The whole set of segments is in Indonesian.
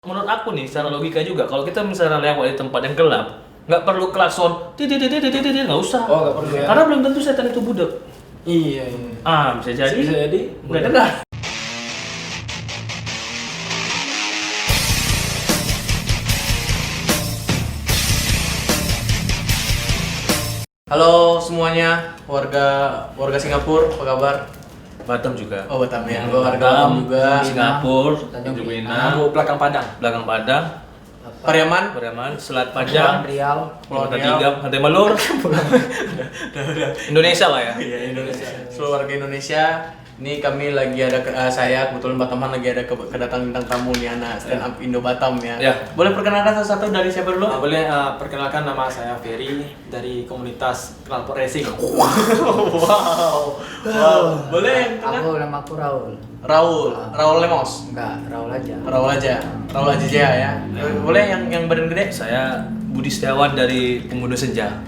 Menurut aku nih, secara logika juga, kalau kita misalnya lewat di tempat yang gelap, nggak perlu klakson, nggak usah. Oh, nggak perlu ya? Karena belum tentu setan itu budak. Iya. Bisa jadi. Bisa jadi. Nggak dengar. Halo semuanya, warga Singapura, apa kabar? Batam juga. Oh Batam ya, gua warga Batam juga. Singapura, Tanjung Tanjung Pinang. Pinang, Aku belakang Padang. belakang Padang, Pariaman, Selat Panjang, Riau. Pulau Riau. Tiga, Pantai Malur, Indonesia lah ya. Iya Indonesia. Seluruh warga Indonesia. Ini kami lagi ada saya kebetulan Bataman lagi ada kedatangan bintang tamu nih anak stand up Indo Batam ya. Ya. Boleh perkenalkan satu-satu dari siapa dulu? Boleh perkenalkan, nama saya Ferry dari komunitas Knalpot Racing. Wow. Boleh yang tengah? Nama aku Raul. Raul Lemos. Enggak, Raul aja. Raul aja ya. Boleh yang badan gede? Saya Budi Setiawan dari Pemuda Senja.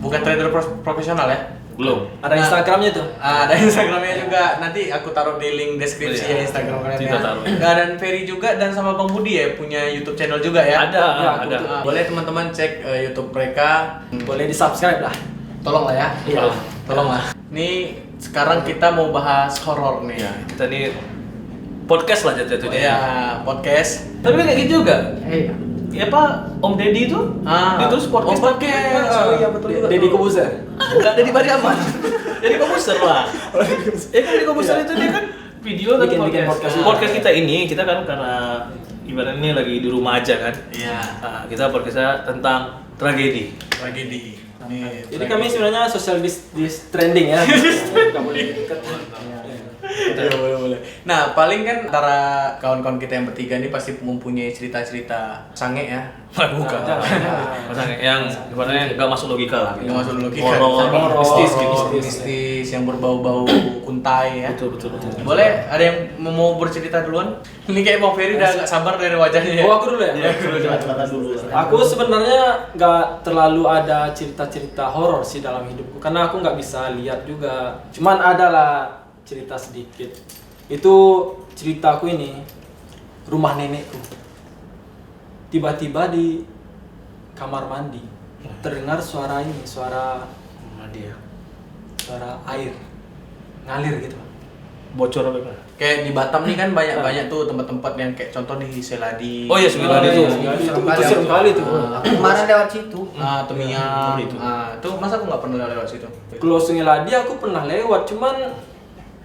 Bukan trader profesional ya? Belum. Ada Instagramnya tuh. Ada Instagramnya juga, nanti aku taruh di link deskripsi Oh, iya. ya Instagram kalian Kita ya. taruh. Nah, dan Ferry juga dan sama Bang Budi ya punya YouTube channel juga ya. Ada. Nah, boleh teman-teman cek YouTube mereka. Boleh di subscribe lah. Tolong lah ya. Iya. Tolong lah. Nih sekarang kita mau bahas horor nih. Ya, kita nih podcast lah jatuhnya. Ya, podcast. Tapi kan kayak gitu juga. Iya. Ya Pak, Om Deddy itu itu podcast. Oh, podcast. Oh iya betul juga. Deddy Kobuzer. Enggak, Deddy Pariaman. Deddy Kobuser lah. Ya kan Deddy Kobuser itu dia kan video kan Bikin podcast. podcast. Podcast kita ini, kita kan karena ibaratnya lagi di rumah aja kan. Iya. Nah, kita podcastnya tentang tragedi. Tragedi. Nih, Jadi kami sebenarnya social dis trending ya. Nggak boleh dekat. boleh. Nah, paling kan antara kawan-kawan kita yang bertiga ini pasti mempunyai cerita-cerita sange ya. Bukan. Maksudnya yang ibaratnya nggak masuk logika lah. Nggak masuk logika. Horor, mistis gitu. mistis yang berbau-bau kuntai ya. Betul. Boleh, ada yang mau bercerita duluan? Ini kayak Bang Ferry udah gak sabar dari wajahnya ya. Oh, aku dulu ya? Iya, aku dulu cerita dulu. Aku sebenarnya nggak terlalu ada cerita-cerita horor sih dalam hidupku, karena aku nggak bisa lihat juga. Cuman ada lah cerita sedikit. Itu ceritaku ini, rumah nenekku. Tiba-tiba di kamar mandi terdengar suara ini, suara air ngalir gitu. Bocor apa gimana? Kayak di Batam nih kan banyak tuh tempat-tempat yang kayak contoh nih Seladi. Oh iya, Seladi itu. Itu serem kali tuh. Aku kemarin lewat situ. Temiang. itu. Tuh masa aku nggak pernah lewat situ. Kalau Sungai Ladi aku pernah lewat, cuman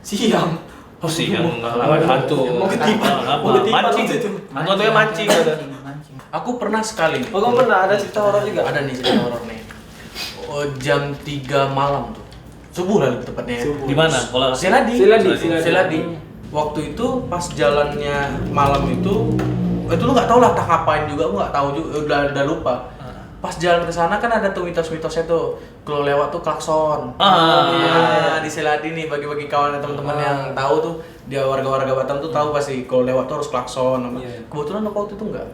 siang. Oh sih, yang nggak hantu. Mau ketiban. Mancing itu. Hantu-hantunya mancing ada. Mancing. Aku pernah sekali. Oh, kamu pernah ada cerita horor juga? Ada nih cerita horor nih. Oh, jam 3 malam tuh. Subuh lah lebih tepatnya. Subuh. Di mana? Kalau Seladi. Waktu itu pas jalannya malam itu lu nggak tahu lah tak ngapain juga, aku nggak tahu juga, udah lupa. Pas jalan ke sana kan ada tuh mitos-mitosnya tuh, kalau lewat tuh klakson. Di Seladi nih bagi-bagi kawan dan teman-teman yang tahu tuh, dia warga-warga Batam tuh tahu pasti kalau lewat tuh harus klakson. Iya. Kebetulan aku waktu itu enggak.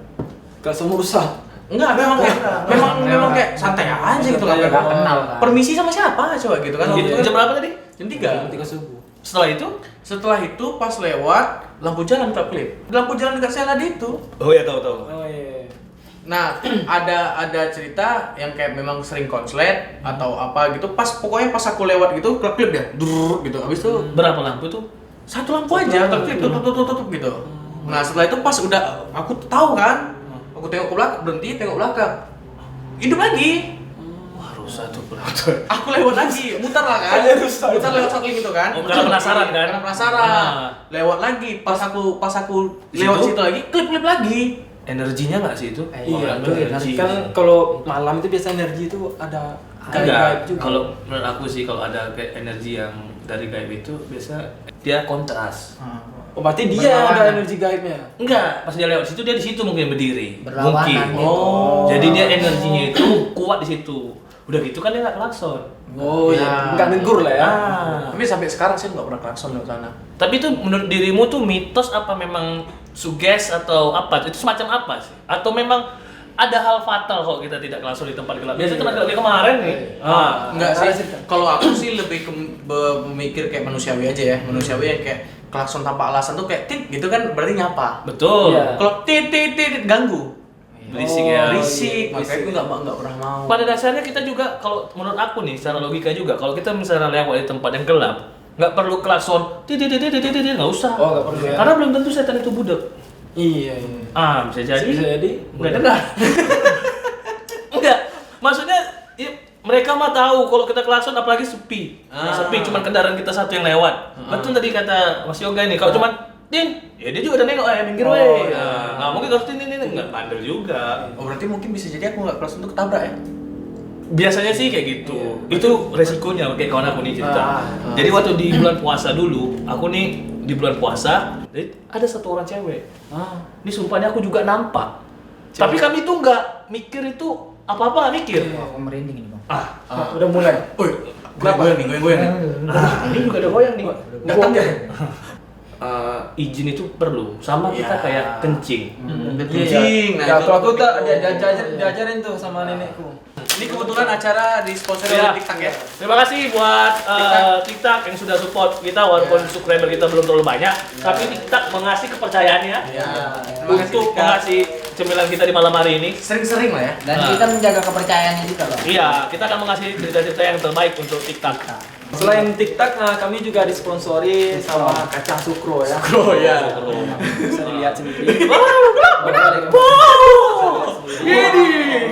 Kalau semua rusak. Enggak, memang kayak santai aja gitu kan. Nggak kenal kan. Permisi sama siapa coba gitu kan. Waktu itu jam berapa tadi? Jam 3. Ketika subuh. Setelah itu Pas lewat lampu jalan klip. Lampu jalan dekat Seladi itu. oh ya tahu. Oh iya. Nah, ada cerita yang kayak memang sering konslet atau apa gitu. Pokoknya pas aku lewat gitu, klip dia, durr gitu. Habis itu berapa lampu tuh? satu lampu aja, klip tutup gitu. Nah, setelah itu pas udah aku tahu kan, aku tengok ke belakang, berhenti tengok belakang. Hidup lagi. Wah, rusak tuh berapa? Aku lewat lagi, muter lah kan. Muter lewat samping itu kan. Oh, karena penasaran kan? Karena penasaran. Nah. Lewat lagi, pas aku Di lewat situ? situ lagi, klip lagi. Energinya nggak sih itu? Iya, Wah, energi. kan kalau malam itu biasa energi itu ada gaib Enggak, juga. kalau menurut aku sih kalau ada kayak energi yang dari gaib itu biasa dia kontras. Oh, berarti dia yang ada Berlawanan. energi gaibnya. Enggak, pas dia lewat situ dia di situ mungkin berdiri. Berlawanan Mungkin. gitu. Oh. Jadi dia energinya itu kuat di situ. Udah gitu kan dia nggak klakson. Oh Ya. iya, nggak negur lah ya. Tapi sampai sekarang sih nggak pernah klakson lewat sana. Tapi itu menurut dirimu tuh mitos apa memang suges atau apa? Itu semacam apa sih? Atau memang ada hal fatal kalau kita tidak klakson di tempat gelap. Biasanya tempat gelap kayak kemarin nih. Enggak sih. Kalau aku sih lebih memikir kayak manusiawi aja ya. Manusiawi yang kayak klakson tanpa alasan tuh kayak tit gitu kan berarti nyapa. Betul. Iya. Kalau tit ganggu. Berisik ya. Berisik, makanya aku nggak pernah mau. Pada dasarnya kita juga kalau menurut aku nih secara logika juga kalau kita misalnya lewat di tempat yang gelap nggak perlu klakson, nggak usah. Oh, nggak perlu ya. Karena belum tentu setan itu budak. Iya. Bisa jadi. Bisa jadi. Nggak dengar. Enggak. Maksudnya mereka mah tahu kalau kita klakson apalagi sepi. Sepi cuma kendaraan kita satu yang lewat. Betul tadi kata Mas Yoga ini. Kalau cuman Tin, ya dia juga udah nengok, minggir weh. Nggak mungkin harus tin, nggak bandel juga. Oh berarti mungkin bisa jadi aku nggak klakson untuk ketabrak ya? Biasanya sih kayak gitu. Itu resikonya kayak kawan aku nih cerita. Jadi waktu di bulan puasa dulu, aku nih di bulan puasa, ada satu orang cewek. Ini sumpahnya aku juga nampak. Tapi kami tuh nggak mikir itu apa-apa, nggak mikir. Aku merinding ini bang. Udah mulai. Goyang nih. Ini juga ada goyang nih. Datang ya? Izin itu perlu, sama kita kayak kencing. Kencing. Ya, kalau aku tuh diajarin tuh sama nenekku. Ini kebetulan acara disponsori oleh TikTok ya. Terima kasih buat TikTok yang sudah support kita walaupun subscriber kita belum terlalu banyak, tapi TikTok mengasih kepercayaannya untuk mengasih cemilan kita di malam hari ini. Sering-sering lah ya. Dan kita menjaga kepercayaannya juga bang. Iya, kita akan mengasih cerita-cerita yang terbaik untuk TikTok. Selain TikTok, kami juga disponsori sama kacang sukro ya. Oh ya. Bisa dilihat sendiri.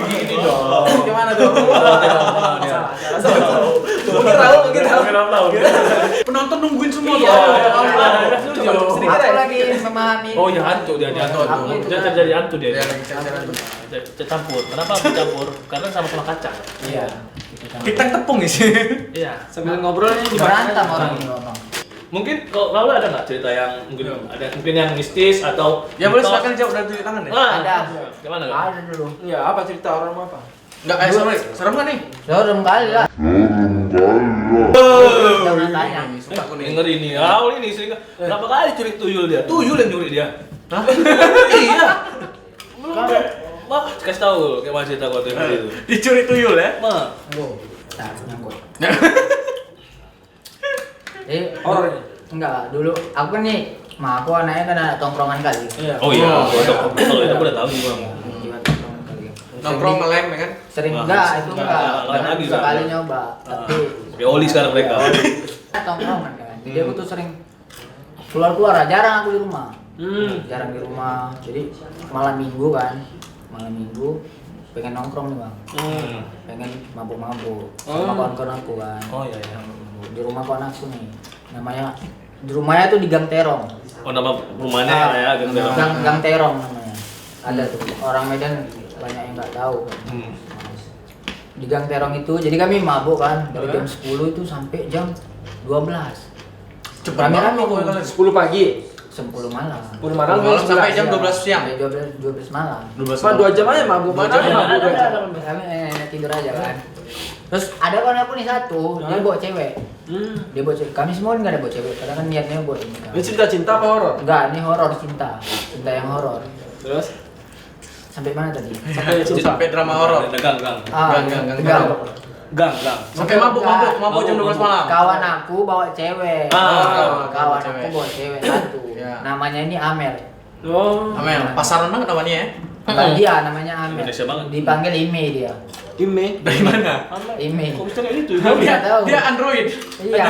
Gini dong. Gimana tuh? Mungkin tahu. Penonton nungguin semua Iya. tuh. Aku lagi memahami. Oh ya hantu dia hantu. Dia terjadi hantu dia. Campur. Kenapa aku campur? Karena sama-sama kacang. Iya. Kita tepung ya sih. Iya. Sambil ngobrolnya Berantem orang ini bang. Mungkin kalau Laura ada nggak cerita yang mungkin yang mistis atau Ya boleh mitos? silakan jawab dari tunjuk tangan ya. Ada. Gimana nggak? Ada dulu. Ya, apa cerita orang apa? Enggak kayak serem kan nih? Serem kali lah. Jangan tanya. Suka aku nih. Denger ini, ini sering berapa kali curi tuyul dia? Tuyul yang nyuri dia. Hah? Iya. Wah, kasih tahu kayak mana cerita kau itu. Dicuri tuyul ya? Mah. Nah, nyangkut. Horor ini. Enggak, dulu aku kan nih, aku anaknya kan anak tongkrongan kali. Iya. Oh iya, kalau itu aku udah tahu juga. Jiwa tongkrongan kali. Nongkrong ngelem ya kan? Sering Wah, enggak, itu enggak, enggak. enggak Karena lagi, sekali enggak. nyoba, tapi Ya oli sekarang mereka. tongkrongan kan. Jadi aku tuh sering keluar-keluar, jarang aku di rumah. Jarang di rumah. Jadi malam minggu kan. Malam minggu pengen nongkrong nih bang. Pengen mabuk-mabuk sama kawan-kawan aku kan. Oh iya iya. Di rumah kawan aku nih. Namanya di rumahnya tuh di Gang Terong. Oh nama rumahnya ya Gang Terong. Gang Terong namanya. Ada tuh orang Medan banyak yang nggak tahu. Di Gang Terong itu, jadi kami mabuk kan dari jam 10 itu sampai jam 12. Cepet Rame-rame banget tuh. 10 pagi. 10 malam. 10 malam Sampai jam 12 siang. Sampai 12 malam. Cuma 2 jam aja mabuk. Mana mabuk 2 jam. Kami enak tidur aja kan. Terus ada kawan aku nih satu, dia bawa cewek. Dia bawa cewek. Kami semua nggak ada bawa cewek, karena kan niatnya bawa ini kan. Ini cinta-cinta apa horor? Enggak, ini horor cinta. Cinta yang horor. Terus Sampai mana tadi? Sampai drama horor. Gang. Gang. Sampai mabuk jam 12 malam. Kawan aku bawa cewek. Kawan cewek. aku bawa cewek satu. Ya. Namanya ini Amel. Oh, Amel, pasaran banget namanya ya. Dia namanya Amel. Indonesia banget. Dipanggil Ime dia. Ime. Dari mana? Ime. Kok bisa kayak gitu? Aku nggak tahu. Dia Android. Iya.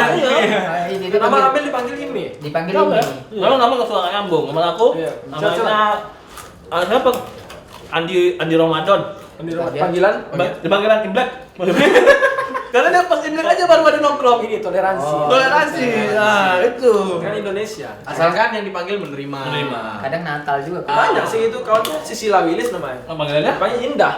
Ini dia Nama dipanggil- Amel dipanggil Ime. dipanggil Kenapa Ime. ya? Memang nama gak suka nyambung. Nama aku Iya. namanya siapa? Andi Ramadan. Panggilan Dipanggilan Imlek. Karena dia pas Imlek aja baru ada nongkrong. ini toleransi. Toleransi. Nah, itu. Kan Indonesia. Asalkan yang dipanggil menerima. Kadang Natal juga. Banyak sih itu kawan tuh Sisi Lawilis namanya. Apa panggilannya? Namanya Indah.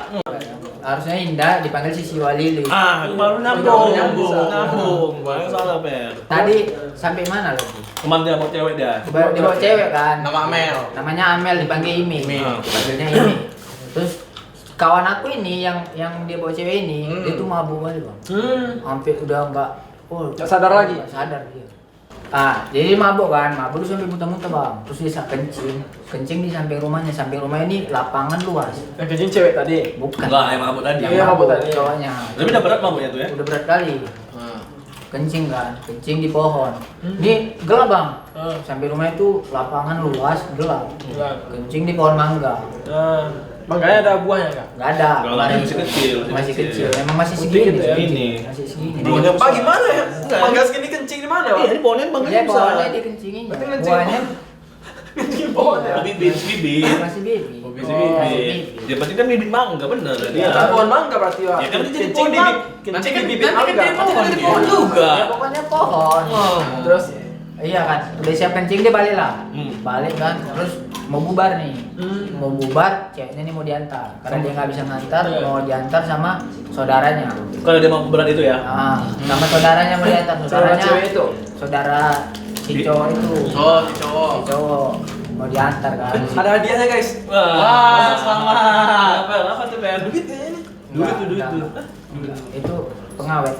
Harusnya Indah dipanggil Sisi Walili. Itu baru Nyambung. Nyambung. Banyak salah, Per. Tadi sampai mana lagi? Kemana dia mau cewek dia? Dia bawa cewek kan. Nama Amel. Namanya Amel dipanggil Ime. Ime. Dipanggilnya Ime. Terus kawan aku ini yang dia bawa cewek ini, dia tuh mabuk banget bang. Hampir udah nggak Nggak sadar lagi? Nggak sadar dia. Jadi mabuk tuh sampai muntah-muntah bang. Terus dia kencing di samping rumahnya. Samping rumah ini lapangan luas. Yang kencing cewek tadi. Bukan. Enggak, yang mabuk tadi. Yang Iya, mabuk mabuk tadi. cowoknya. Tapi udah berat mabuknya tuh ya. Udah berat kali. Kencing kencing di pohon. Ini gelap bang. Sampai rumah itu lapangan luas gelap. Kencing di pohon mangga. Mangganya ada buahnya nggak? Nggak ada. Nggak ada, masih kecil, Masih kecil. Memang masih Putih segini. gitu ya? Segini. Masih segini. Buahnya Pak gimana ya? Enggak. Mangga segini kencing di mana? Iya, ini pohonnya bang Dia bisa. pohonnya dikencingin. Berarti kencing Buahnya Kencing pohon ya? Bibit. masih baby. Oh, bibit. Dia berarti kan bibit mangga bener kan dia. Kan pohon mangga berarti ya. Ya kan dia jadi Kencing pohon di mangga. kencing di Nanti bibit kan mangga. dia pohon juga. Ya pokoknya pohon. Terus Iya kan, udah siap kencing dia balik lah. Balik kan, terus mau bubar nih. Mau bubar, ceweknya nih mau diantar. Karena dia nggak bisa ngantar, mau diantar sama saudaranya. Kalau dia mau berat itu ya. Sama saudaranya mau diantar. saudara Saudaranya, cewek itu. saudara si cowok itu. Oh, cowok. Si cowok mau diantar kan. Ada hadiahnya guys. Wah, selamat. Apa tuh Ben? Duit kayaknya nih. Duit tuh. Itu pengawet.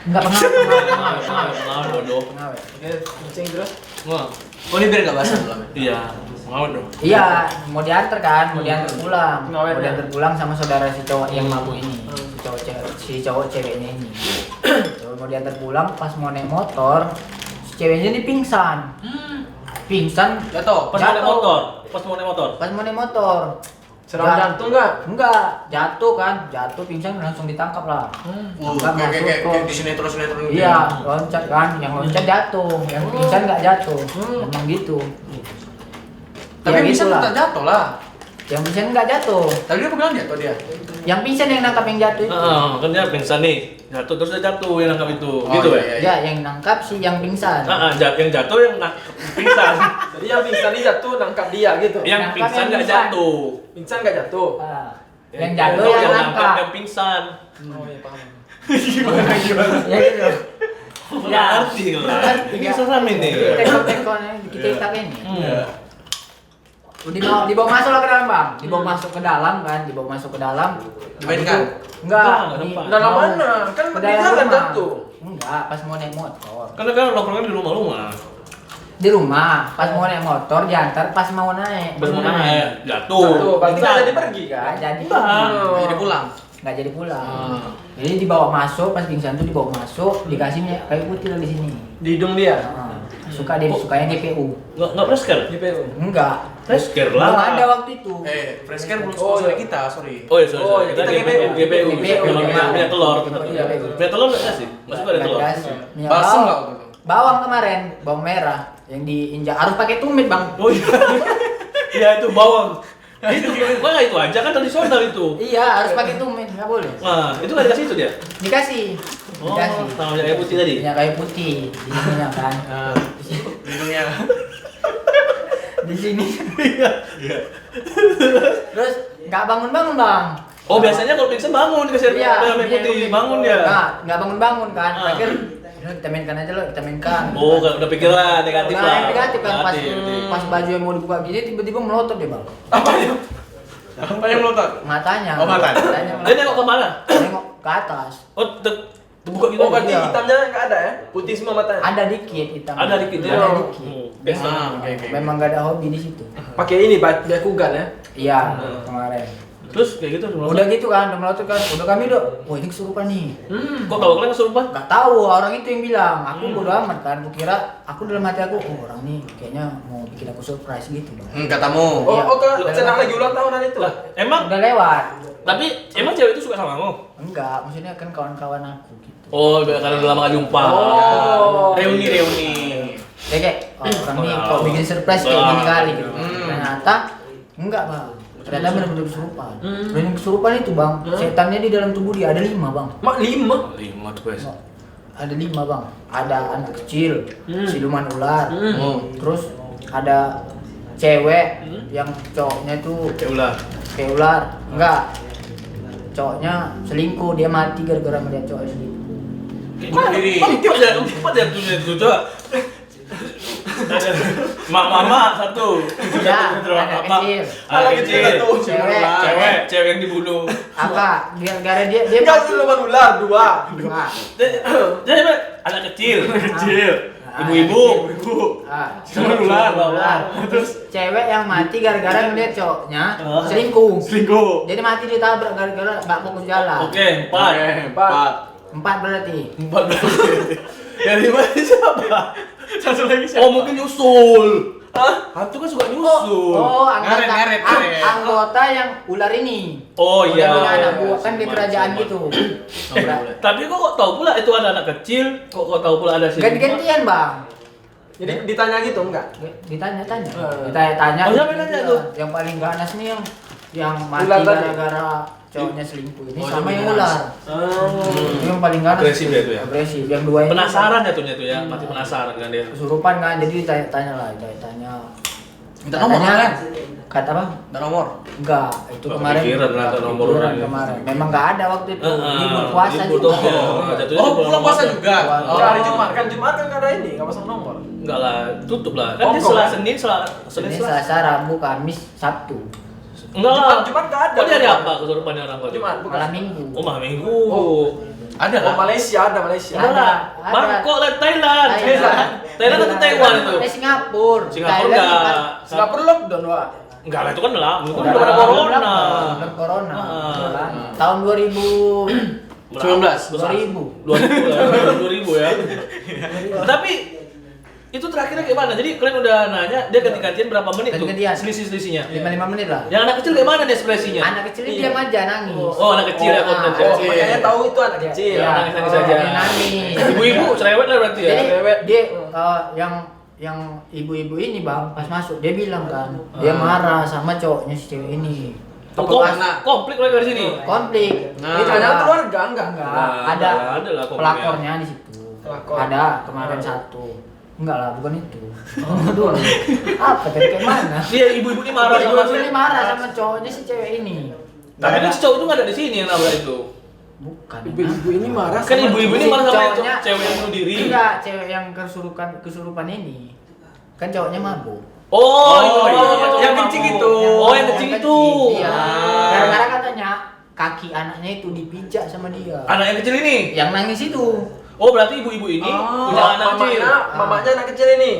Enggak Pengawet bodoh. pengawet. Oke, kencing terus. Wah. Oh, ini biar nggak basah belum. Iya, pengawet dong. Iya, mau diantar kan, mau diantar pulang. Pengawet Mau ya? diantar pulang sama saudara si cowok yang mabuk ini. Si cowok ceweknya ini. Mau diantar pulang pas mau naik motor, si ceweknya ini pingsan. Pingsan Jatuh. Pas mau naik motor. Pas mau naik motor. pas mau naik motor. Serangan jantung nggak? Enggak, jatuh kan, jatuh pingsan langsung ditangkap lah. Tangkap masuk Kayak kok. di sinetron gitu. Iya, loncat kan, yang loncat jatuh, yang pingsan nggak jatuh. Memang gitu. Tapi Ya, bisa gitulah. tetap jatuh lah. Yang pingsan nggak jatuh. Tadi dia bilang jatuh dia. Yang pingsan yang nangkap yang jatuh itu. Kan dia pingsan nih. Jatuh terus dia jatuh yang nangkap itu. Oh, Gitu iya, ya. iya. Ya, yang nangkap si yang pingsan. Yang jatuh yang pingsan. Jadi yang pingsan ini jatuh nangkap dia gitu. Yang Nangkap pingsan yang nggak pingsan. jatuh. Pingsan nggak jatuh. Yang jatuh yang nangkap. yang pingsan. Oh iya paham. Ya gitu. Nggak ngerti loh. Ini seram ini. Tekon-tekonnya kita itak ini. Dibawa masuk lah ke dalam bang, dibawa masuk ke dalam kan, dibawa masuk ke dalam. Dimainkan? Enggak. Depan. Dalam mau mana? Kan ke di dalam jalan rumah. jatuh. Enggak, pas mau naik motor. Karena kan nongkrongnya di rumah-rumah. Di rumah, pas mau naik motor diantar, pas mau naik. Pas mau naik jatuh. Jatuh, berarti nggak jadi pergi kan? Nggak jadi. Jadi pulang. Nggak jadi pulang. Jadi dibawa masuk, pas pingsan tuh dibawa masuk, dikasih minyak kayu putih lah di sini. Di hidung dia. Suka dia sukanya GPU. Nggak presker. GPU. Enggak. Presker Belum lah. ada waktu itu. Fresh care belum Oh, sponsor iya. kita, sorry. Oh iya, sorry. Oh, Kita kita GPU. GPU. Minyak telur. Iya, Minyak telur nggak sih? Masuk ada telur. Minyak Balsam bawang. nggak waktu itu? Bawang kemarin, bawang merah yang diinjak harus pakai tumit bang. Oh iya. Iya itu bawang. Itu wah itu aja kan tradisional itu. Iya harus pakai tumit, nggak boleh. Nah, itu nggak dikasih itu dia. Dikasih. Oh, Dikasih. sama minyak kayu putih tadi. Minyak kayu putih di sini kan. Hidungnya. Di sini. Iya. Terus nggak bangun-bangun bang. Oh, biasanya kalau pingsan bangun dikasih Iya, minyak kayu putih, bangun dia. Nggak bangun-bangun kan. Akhir kita mainkan aja loh, kita mainkan. Oh, udah pikiran negatif Udah lah. negatif kan pas Negatif. pas baju yang mau dibuka gini tiba-tiba melotot dia bang. Apa yang melotot? Matanya. Oh, matanya. Dia nengok ke mana? Nengok ke atas. Oh, terbuka gitu. Oh berarti Iya. hitamnya nggak ada ya? Putih semua matanya. Ada dikit hitam. Ada dikit ya. Ada dikit. Biasa. Oke. Memang gak ada hobi di situ. Pakai ini Bakugan ya. Iya, kemarin. Terus kayak gitu Udah gitu kan, udah melotot kan. Udah kami dok, wah ini kesurupan nih. Kok tahu kalian kesurupan? Gak tahu, orang itu yang bilang. Aku bodo amat kan. Aku kira, aku dalam hati aku, oh orang nih kayaknya mau bikin aku surprise gitu bang. Katamu. Oh, Iya. senang lagi ulang tahunan itu. Lah, emang Udah lewat. tapi emang cewek itu suka sama kamu? Enggak, maksudnya kan kawan-kawan aku gitu. Oh, karena udah lama gak jumpa. Oh. Reuni. Kayak, oh, orang nih kok bikin surprise kayak gini kali gitu. Ternyata, enggak bang. Ternyata benar-benar kesurupan. Dan yang kesurupan itu bang, setannya di dalam tubuh dia ada 5 bang. Mak 5. 5 tuh guys. Ada 5 bang. Ada anak kecil, siluman ular. Terus ada cewek yang cowoknya itu kayak ular. Enggak. Cowoknya selingkuh, dia mati gara-gara melihat cowok selingkuh. Bunuh diri. Empat ya tuh coba. Mama satu. Ya, anak kecil. Anak kecil satu. Cewek yang dibunuh. Apa? Gara-gara dia Enggak siluman ular 2. Dua. Jadi anak kecil. Ibu-ibu. Sama ular. Terus cewek yang mati gara-gara ngeliat cowoknya Ah. selingkuh. Selingkuh. Jadi mati ditabrak gara-gara nggak fokus jalan. Oke, 4. Empat. 4 berarti. 4 berarti. Yang 5 siapa? Satu lagi siapa? Oh, mungkin nyusul. Hah? Hantu kan suka nyusul. Oh, anggota, Ngaret. anggota yang ular ini. Oh Udah iya. punya anak buah kan di kerajaan gitu. Tapi kok tahu pula itu ada anak kecil? Kok tahu pula ada sih? Ganti-gantian, Bang. Jadi ditanya gitu enggak? Ditanya-tanya. Ditanya-tanya. Oh, siapa yang nanya tuh? Yang paling ganas nih yang mati Ular tadi. gara-gara cowoknya selingkuh ini Oh, sama itu yang ganas. ular. Ini yang paling ganas. Agresif dia tuh ya? Agresif. Yang dua ini Penasaran ya tuh ya, mati penasaran kan dia. kesurupan kan, jadi ditanya-tanya lah, ditanya. Minta nomor Katanya- kan? Kata apa? Minta nomor. Enggak, itu Wah, kemarin. kepikiran lah tuh nomor Kepikiran orangnya. kemarin. Memang enggak ada waktu itu. Libur puasa libur juga. tuh. Jatuhnya Oh, libur pulang puasa Ramadan. juga. Oh. Hari Jumat kan nggak ada ini, nggak pasang nomor. Enggak lah, tutup lah. Kan Oh, dia kok Senin, kan? Senin, Senin, Selasa. Selasa, Rabu, Kamis, Sabtu. Enggak lah. Jumat nggak ada. Kok dia ada apa kesurupannya orang kok? Jumat bukan. Malam Minggu. Oh, malam Minggu. Ada Oh, kan? Malaysia ada Malaysia. Enggak lah. Ada. Bangkok lah Thailand. Thailand. Thailand atau Taiwan itu? Singapura. Singapura Thailand enggak. Singapura lockdown, Wak. Enggak lah, itu kan lah. Itu kan Udah belum ada corona. Belum corona. Ah. Iya kan? Tahun 2000 19. 2000. 2000 lah, 2000 ya. Tapi itu terakhirnya kayak mana? Jadi kalian udah nanya dia ganti-gantian berapa menit tuh? Ganti-gantian. Selisih-selisihnya. 5 menit lah. Yang anak kecil kayak mana dia ekspresinya? Anak kecil ini diam aja nangis. Oh, anak kecil ya konten Oh, kecil. makanya tahu itu anak kecil. Ya, nangis-nangis aja. dia nangis. Ibu-ibu cerewet lah berarti ya. Jadi Cewek. dia yang ibu-ibu ini bang pas masuk dia bilang kan dia marah sama cowoknya si cewek ini. Oh, Pas konflik lagi dari sini. konflik. Nah. Itu Jangan ada keluarga enggak. ada ada lah konfliknya. pelapornya di situ. Pelakor. Ada kemarin satu. Enggak lah, bukan itu. Aduh. Apa tadi kayak mana? Dia ibu-ibu ini marah sama Ibu ini marah sama cowoknya si cewek ini. Tapi kan si cowok itu nggak ada di sini yang nabrak itu. Bukan. Ibu-ibu ini marah Kan sama ibu-ibu ini Si marah sama cowoknya- cewek yang bunuh diri. Enggak, cewek yang kesurupan ini. Kan cowoknya mabuk. Oh, iya. Yang kencing itu. Oh, yang kecil itu. Iya. Ah. Gara-gara katanya kaki anaknya itu dipijak sama dia. Anak yang kecil ini. Yang nangis itu. Oh, berarti ibu-ibu ini punya anak kecil. Mamanya anak kecil ini.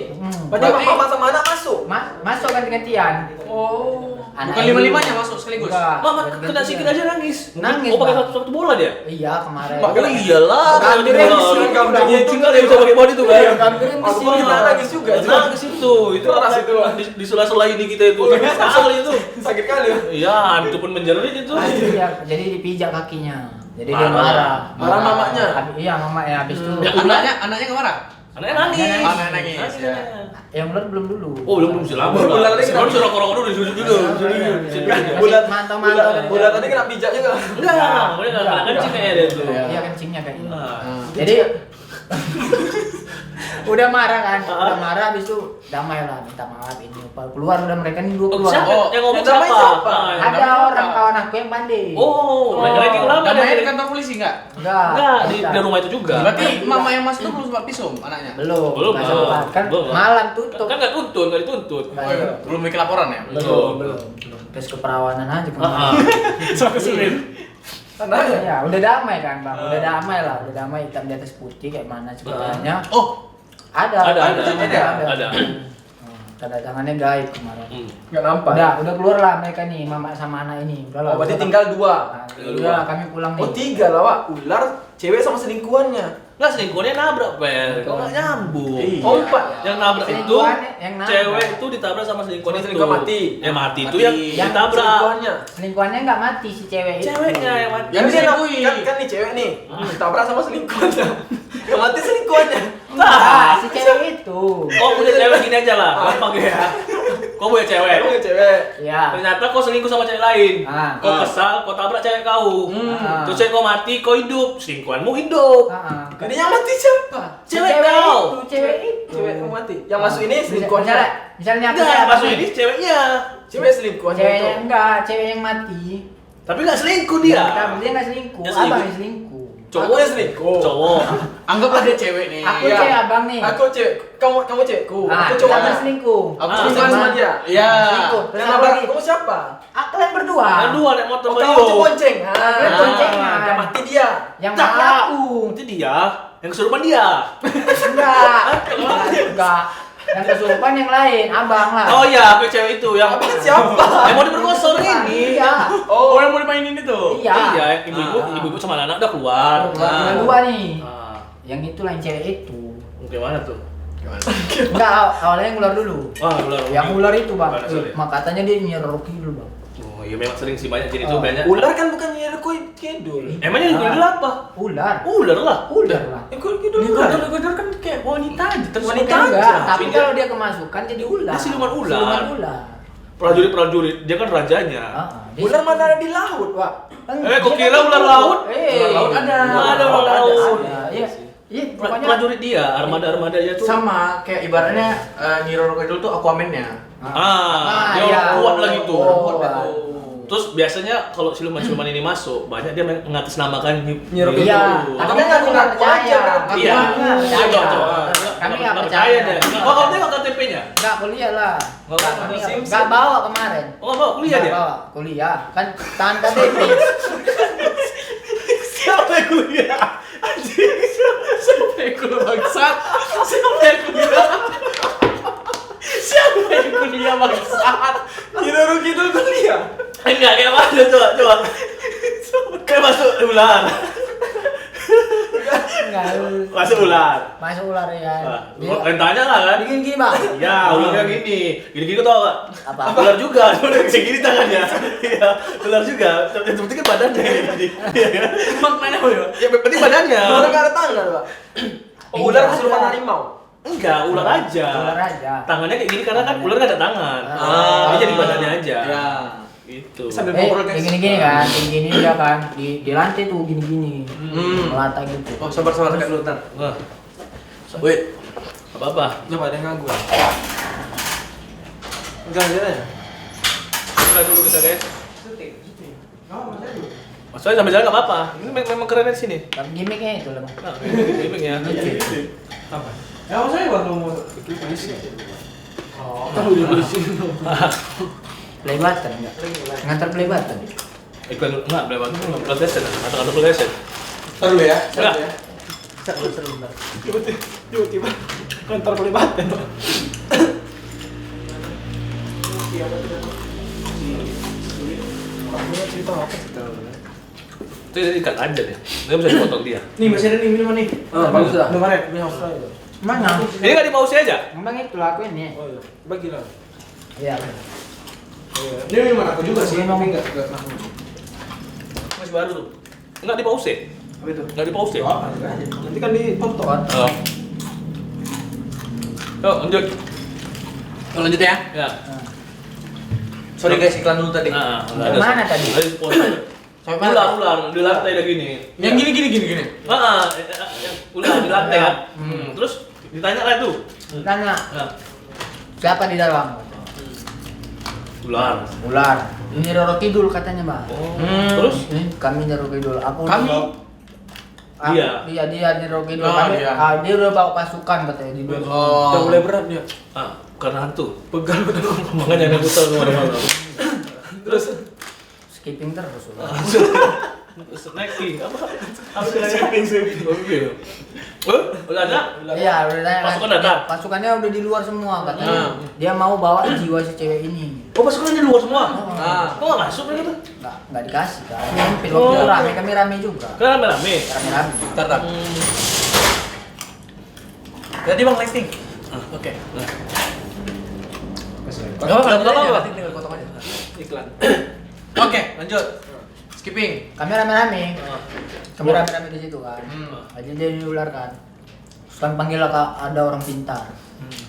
Berarti Berarti- mama sama anak masuk. Masuk ganti-gantian. Oh. Bukan 5-5-nya masuk sekaligus. Enggak, Mama ganti-gantian. kena sikit aja nangis. Nangis, Oh, pakai Bang. satu bola dia. Iya, kemarin. Oh iyalah. Gambirnya di sini, Gambirnya itu kan dia bisa pakai body tuh kan. Iya, gambirnya di Aku sini. pun kita nangis juga. Nangis itu. Itu Keras itu. di sela-sela ini kita itu. Sekali itu. Sakit kali. Iya, itu pun menjerit itu. Iya, jadi dipijak kakinya. Jadi dia Marah. marah. Marah mamanya? Iya, mamanya habis itu. Ya, Anaknya enggak marah? Anaknya nangis. Anaknya nangis, ya. Yang ular belum dulu. Oh, belum sih lama. Bulan tadi Sebelum suruh korong dulu disuruh dulu. Bulat mantau-mantau dari bulat tadi kena pijak juga. Enggak, boleh enggak kencing kayak dia tuh. Iya, kencingnya kayak gitu. Nah. Jadi udah marah kan, udah marah habis itu damai lah, minta maaf ini keluar udah mereka nih dua keluar. Siapa? Oh, Yang ngomong yang namanya siapa? siapa? Ah, Ada orang kawan aku yang pandai. Oh, ranking lama Namanya di dia. kantor polisi enggak? Enggak, di rumah itu juga. Berarti mama yang masuk itu belum sempat visum anaknya? belum, Belum, nggak sempat. Kan belum. malam tutup. Kan enggak tuntut, enggak dituntut. Nggak, Oh, iya. Belum bikin laporan ya? belum. Tes keperawanan aja Ah, kemarin. Sampai Senin. Anaknya. Ya, udah damai kan bang, udah damai lah, udah damai hitam di atas putih kayak mana ceritanya. Oh, Ada. Ada. Tanda tangannya gaib kemarin. Enggak nampak. Udah keluar lah mereka nih, mama sama anak ini. Udah lah. Oh, berarti udah- tinggal dua. Nah, Tinggal udah dua. kami pulang nih. Oh, 3 lah, Wak. Ular, cewek sama selingkuhannya. Enggak selingkuhannya nabrak, Per. Kok enggak nyambung? Iya. Oh, 4. Yang nabrak itu Selingkuhannya yang nabrak. cewek itu ditabrak sama selingkuhan Sama itu. selingkuhan mati. Yang mati itu Mati. yang ditabrak. Selingkuhannya. Selingkuhannya nggak mati si cewek itu. Ceweknya yang mati. Yang Kan dia diselingkuhi. kan nih cewek nih. Ditabrak sama selingkuhannya. Yang mati selingkuhannya. Ah, si cewek itu. Kau punya cewek gini aja lah, gampang ya. Kau punya cewek. Emang cewek. Iya. Ternyata kau selingkuh sama cewek lain. Ah. Kau kesal, kau tabrak cewek kau. Ah. Terus cewek kau mati, kau hidup. Selingkuhanmu hidup. Jadi yang mati siapa? Si Cewek kau. itu, cewek itu. Cewek yang mati. Yang masuk ini selingkuhannya. Misalnya aku Enggak, kayak masuk abang ini nih. ceweknya. Cewek selingkuhannya Cewek itu. enggak, cewek yang mati. Tapi enggak selingkuh dia. Dia nggak selingkuh, Dia abang selingkuh. yang selingkuh. Aku yang selingkuh. Cowok. anggaplah dia cewek nih. Aku Iya. cewek abang nih. Aku cewek. Kamu cewekku. Ah, Aku abang cowoknya. selingkuh. Aku Ah, Selingkuhan sama dia. Iya. Selingkuh. Terus Yang apa nabrak lagi? kamu siapa? Ah, kalian berdua. Yang dua naik motor Oh, Mario. kamu bonceng. Kalian boncengan. Yang mati dia. Yang mati aku. Itu dia. Yang kesurupan dia. Enggak. Yang kesurupan yang lain, abang lah. Oh iya, aku cewek itu yang Siapa? yang mau diperkosa orang ini. Iya. Oh, yang mau dimainin itu. Iya. Iya, ibu-ibu sama anak udah keluar. Yang dua nih. Ah, Yang itu lain cewek itu. gimana tuh? Enggak, awalnya yang ular dulu. Wah, ular. Yang ular itu, Bang. Gimana, sorry? Mak katanya dia nyeroki dulu, Bang. Oh, iya memang sering sih banyak jadi itu Oh. banyak. Ular kan bukan Nyi Kidul. Emangnya yang dulu apa? Ular. Ular lah. Ular lah. Nyi Kidul Ini ular. Godor kan kayak wanita aja, terus Wanita wanita aja. Tapi kalau dia kemasukan jadi ular. Dia siluman ular. Siluman ular. Prajurit, dia kan rajanya. Dia Ular mana ada di laut, Pak? Kok kira ular laut? Eh, Ular laut ada. Ada ular laut. Ada. Iya. Iya, pokoknya Prajurit dia, armada dia tuh. sama kayak ibaratnya Nyi Roro Kidul tuh Aquaman-nya. Dia iya. kuat lagi tuh. Oh, Terus biasanya kalau siluman-siluman ini masuk, banyak dia mengatasnamakan Nyi Roro Iya, Kidul. tapi Tapi kan ngaku nggak ngaku aja percaya. berarti. Iya. Nggak Iya, percaya. coba. Kami nggak Nggak percaya. deh. Oh, kamu tengok KTP-nya? Nggak kuliah lah. Nggak bawa Kami SIM, nggak bawa kemarin. Oh, nggak bawa kuliah Nggak dia? bawa kuliah. Kan tahan KTP. Siapa yang kuliah? Anjing, siapa yang kuliah bangsat? Siapa yang kuliah? Siapa yang kuliah bangsat? Nyi Roro Kidul kuliah. Enggak, kayak mana coba. Kayak masuk ular. Enggak. Masuk ular. Masuk ular ya. Kan tanya lah kan? Gini Bang. Ya, ularnya gini. Gini-gini kau tau gak? Apa? Ular juga, cuma kayak gini tangannya. Iya, ular juga. Yang penting kan badannya ini tadi. Iya kan? Maknanya apa ya? Ya, penting badannya. Ular nggak ada tangan, Pak. Oh, Iya, ular kesurupan ada. harimau. Enggak, ular aja. Ular aja. Tangannya kayak gini karena kan ular nggak ada tangan. Ah. Ini jadi badannya aja. Ya. Gitu. Sambil ngobrol kayak gini-gini kan, gini dia kan di lantai tuh gini-gini. Melata gitu. Oh, sabar-sabar kayak dulu, Tan. Wah, Wait. apa-apa. Coba ada yang ngaku. Enggak ada ya? Mulai dulu kita guys. Maksudnya sambil jalan nggak apa-apa. Ini memang keren di sini. Tapi gimmicknya itu lah. Bang. Nah, ini ya. Apa? Ya, saya baru mau ke polisi. Oh, tahu di polisi. Play button enggak? Ngantar play button. Iklan enggak berapa tuh? PlayStation atau kartu PlayStation? Taruh ya. Enggak. Tiba-tiba kantor pelibatan. Cerita apa cerita? Itu ikat aja deh. Dia bisa dipotong dia. Nih, masih ada nih minuman nih. Bagus dah. Minuman ya? Ini Australia. Mana? Ini nggak di pause aja? Emang itu lakuin ya. Oh iya, bagilah. Iya. Ini minuman aku juga sih, Minum. tapi enggak pernah. Masih baru tuh. Nggak di pause. Apa itu? Nggak di pause. Oh, nanti kan dipotong. Oh. Yuk, lanjut. Lanjut ya. Ya. Sorry guys, iklan dulu tadi. Nah, Mana tadi? Ada di pause. Sampai mana? Ular di lantai udah gini. Yang gini. Ular di lantai kan. Hmm. Terus ditanya lah tuh. Tanya, Nah, siapa di dalam? ular. Ular. Ini Roro Kidul katanya, Bang. Terus Ini kami Roro Kidul. Aku Kami? Dia? Iya, dia di Roro Kidul. Oh, Kami, dia. dia udah bawa pasukan katanya di dua. Udah mulai berat dia. Karena hantu. Pegal betul. Makanya aku tahu kemana-mana. Terus Skipping terus. Ular. snacking apa? Apa skipping? Oke. Udah ada? Iya, udah tanya. Pasukan datang? Pasukannya udah di luar semua katanya. Dia mau bawa jiwa si cewek ini. Oh, pasukannya di luar semua. Ah. Kok nggak masuk gitu? Enggak dikasih kan. Nyempil waktu itu rame, kami rame juga. Kan rame-rame. Rame-rame. Bentar. Jadi Bang listing. Oke. Nah. Enggak apa-apa. Nanti tinggal potong aja. Iklan. Oke, lanjut. Skipping. Kami rame-rame. Ah. Kami rame-rame di situ kan. Aja dia diular kan. Terus kan panggil lah ada orang pintar.